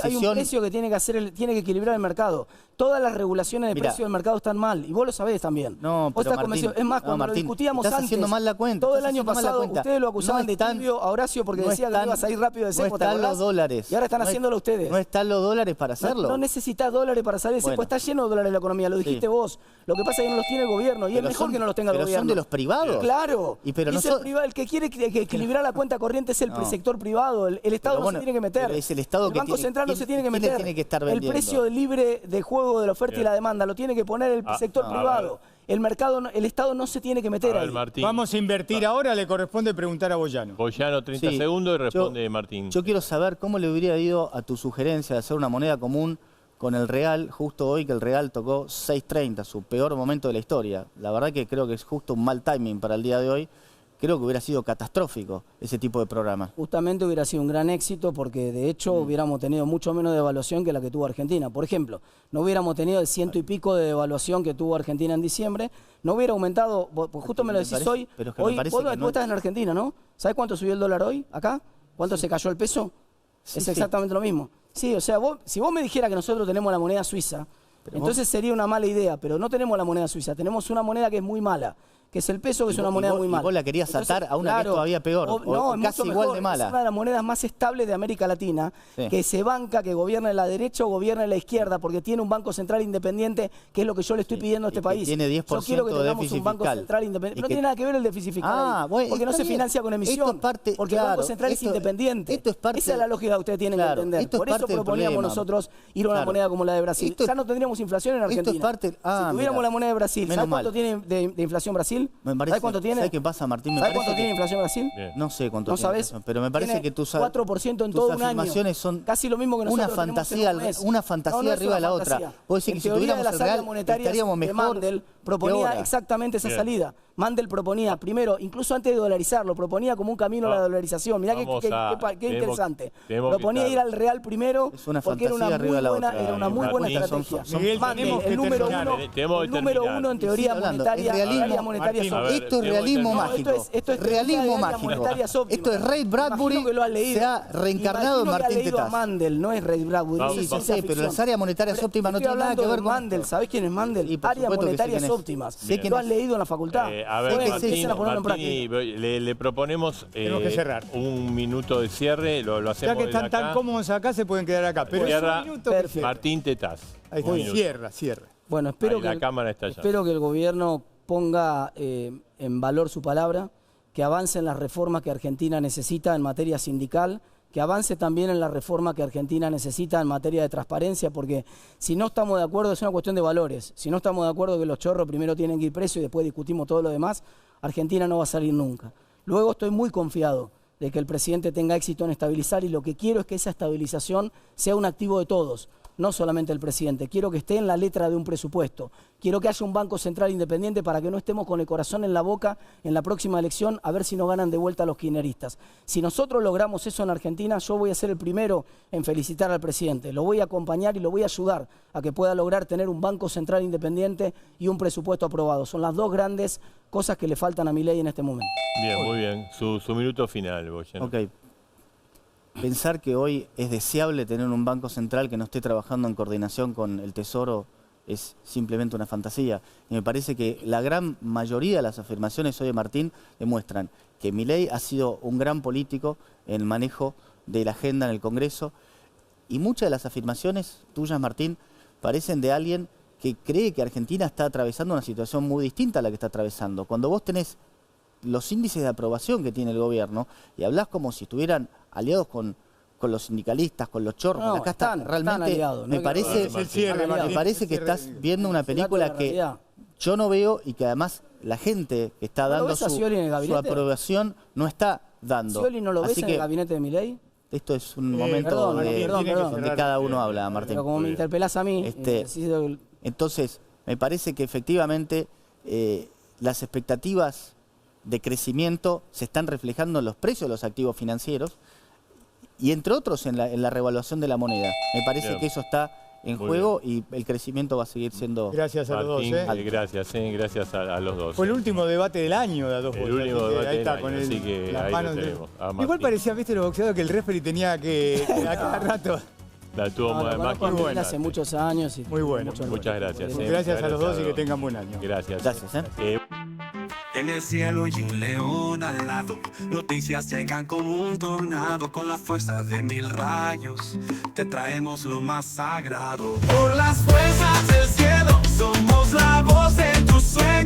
Hay un precio que tiene que equilibrar el mercado. Todas las regulaciones de precio del mercado están mal. Y vos lo sabés también. No, pero Martín, es más, cuando lo discutíamos estás antes, haciendo mal la cuenta, todo el año pasado, ustedes lo acusaban de tibio a Horacio porque decía que ibas a ir rápido de cepo. No están los dólares. Y ahora están haciéndolo ustedes. No están los dólares para hacerlo. No necesitas dólares para salir de cepo. Está lleno de dólares la economía. Lo dijiste vos. Lo que pasa es que no los tiene el gobierno. Y es mejor que no los tenga el gobierno. Pero son de los privados. Claro. El que quiere equilibrar la cuenta corriente es el sector privado. El Estado no se tiene que meter. Es el Estado que Banco Central no se tiene que meter. Tiene que estar vendiendo. El precio libre de juego de la oferta y la demanda lo tiene que poner el sector privado. El mercado, el Estado no se tiene que meter ahí. Martín. Vamos a invertir ahora, le corresponde preguntar a Boyano. Boyano, 30 segundos y responde Martín. Yo quiero saber cómo le hubiera ido a tu sugerencia de hacer una moneda común con el real, justo hoy que el real tocó 6.30, su peor momento de la historia. La verdad que creo que es justo un mal timing para el día de hoy. Creo que hubiera sido catastrófico ese tipo de programa. Justamente hubiera sido un gran éxito porque de hecho hubiéramos tenido mucho menos devaluación que la que tuvo Argentina. Por ejemplo, no hubiéramos tenido el 100 y pico de devaluación que tuvo Argentina en diciembre, no hubiera aumentado, justo me lo decís hoy, hoy vos estás en Argentina, ¿no? ¿Sabés cuánto subió el dólar hoy acá? ¿Cuánto se cayó el peso? Es exactamente lo mismo. Sí, o sea, si vos me dijeras que nosotros tenemos la moneda suiza, entonces sería una mala idea, pero no tenemos la moneda suiza, tenemos una moneda que es muy mala, que es el peso, que es una moneda muy mala. Y vos la querías atar a una que es todavía peor, o casi igual de mala. Es una de las monedas más estables de América Latina, que se banca, que gobierna la derecha o gobierna la izquierda, porque tiene un banco central independiente, que es lo que yo le estoy pidiendo a este país. Tiene 10% yo quiero que de tengamos déficit un banco fiscal. central independiente. No tiene nada que ver el déficit fiscal porque no se financia con emisión, porque el banco central es independiente. Esa es la lógica que ustedes tienen que entender. Por eso proponíamos nosotros ir a una moneda como la de Brasil. Ya no tendríamos inflación en Argentina. Si tuviéramos la moneda de Brasil, ¿sabes cuánto tiene de inflación Brasil? ¿Sabes cuánto tiene? ¿Sabes qué pasa, Martín? ¿Sabes cuánto tiene inflación Brasil? No sé cuánto ¿No tiene. sabes? Pero me parece que tú sabes. 4% en todo un año. Son casi lo mismo que nosotros una fantasía arriba de la otra. Vos decís que si tuviéramos el real estaríamos mejor. Mandel proponía exactamente esa salida. Mandel proponía, primero, incluso antes de dolarizarlo, proponía como un camino a la dolarización. Mirá qué interesante. Proponía ir al real primero porque era una muy buena estrategia. Mandel, el número uno en teoría monetaria. Esto es realismo mágico. Esto es realismo mágico. Esto es Ray Bradbury se ha reencarnado en Martín Tetaz. Mandel, no es Ray Bradbury. Sí, pero las áreas monetarias óptimas no tienen nada que ver con Mandel. ¿Sabés quién es Mandel? Áreas monetarias óptimas. Lo has leído en la facultad. A ver, Martín, le proponemos un minuto de cierre, lo hacemos. Ya que están tan cómodos acá, se pueden quedar acá. Pero es un minuto que cierra. Martín Tetaz. Cierra. Bueno, espero que el gobierno ponga en valor su palabra, que avance en las reformas que Argentina necesita en materia sindical, que avance también en la reforma que Argentina necesita en materia de transparencia, porque si no estamos de acuerdo, es una cuestión de valores. Si no estamos de acuerdo que los chorros primero tienen que ir presos y después discutimos todo lo demás, Argentina no va a salir nunca. Luego estoy muy confiado de que el presidente tenga éxito en estabilizar y lo que quiero es que esa estabilización sea un activo de todos. No solamente el presidente, quiero que esté en la letra de un presupuesto, quiero que haya un banco central independiente para que no estemos con el corazón en la boca en la próxima elección a ver si nos ganan de vuelta los kirchneristas. Si nosotros logramos eso en Argentina, yo voy a ser el primero en felicitar al presidente, lo voy a acompañar y lo voy a ayudar a que pueda lograr tener un banco central independiente y un presupuesto aprobado. Son las dos grandes cosas que le faltan a Milei en este momento. Bien, muy bien. Su minuto final, Boyano. Ok. Pensar que hoy es deseable tener un banco central que no esté trabajando en coordinación con el Tesoro es simplemente una fantasía. Y me parece que la gran mayoría de las afirmaciones hoy de Martín demuestran que Milei ha sido un gran político en el manejo de la agenda en el Congreso y muchas de las afirmaciones tuyas, Martín, parecen de alguien que cree que Argentina está atravesando una situación muy distinta a la que está atravesando. Cuando vos tenés los índices de aprobación que tiene el gobierno y hablás como si estuvieran aliados con los sindicalistas, con los chorros, no, acá están realmente aliados, me parece que estás viendo una película que yo no veo y que además la gente que está dando su aprobación no está dando. ¿Scioli no lo ves en el gabinete de Milei? Esto es un momento perdón, perdón. donde cada uno habla, Martín. Pero como me interpelás a mí, necesito... Entonces, me parece que efectivamente las expectativas de crecimiento se están reflejando en los precios de los activos financieros y, entre otros, en la revaluación de la moneda. Me parece que eso está en juego y el crecimiento va a seguir siendo... Gracias a los dos. Gracias a los dos. Fue el último debate del año de A Dos Vueltas. El último debate ahí del está, año, con así que las ahí manos lo de- tenemos. Igual parecía, viste, los boxeadores que el referee tenía que a cada rato. La tuvo No, lo más conozco a que Miguel hace muchos años. Muy bueno. Muchas gracias. Gracias a los dos y que tengan buen año. Gracias. Gracias. En el cielo y un león al lado, noticias llegan como un tornado, con la fuerza de 1000 rayos, te traemos lo más sagrado. Por las fuerzas del cielo, somos la voz de tus sueños.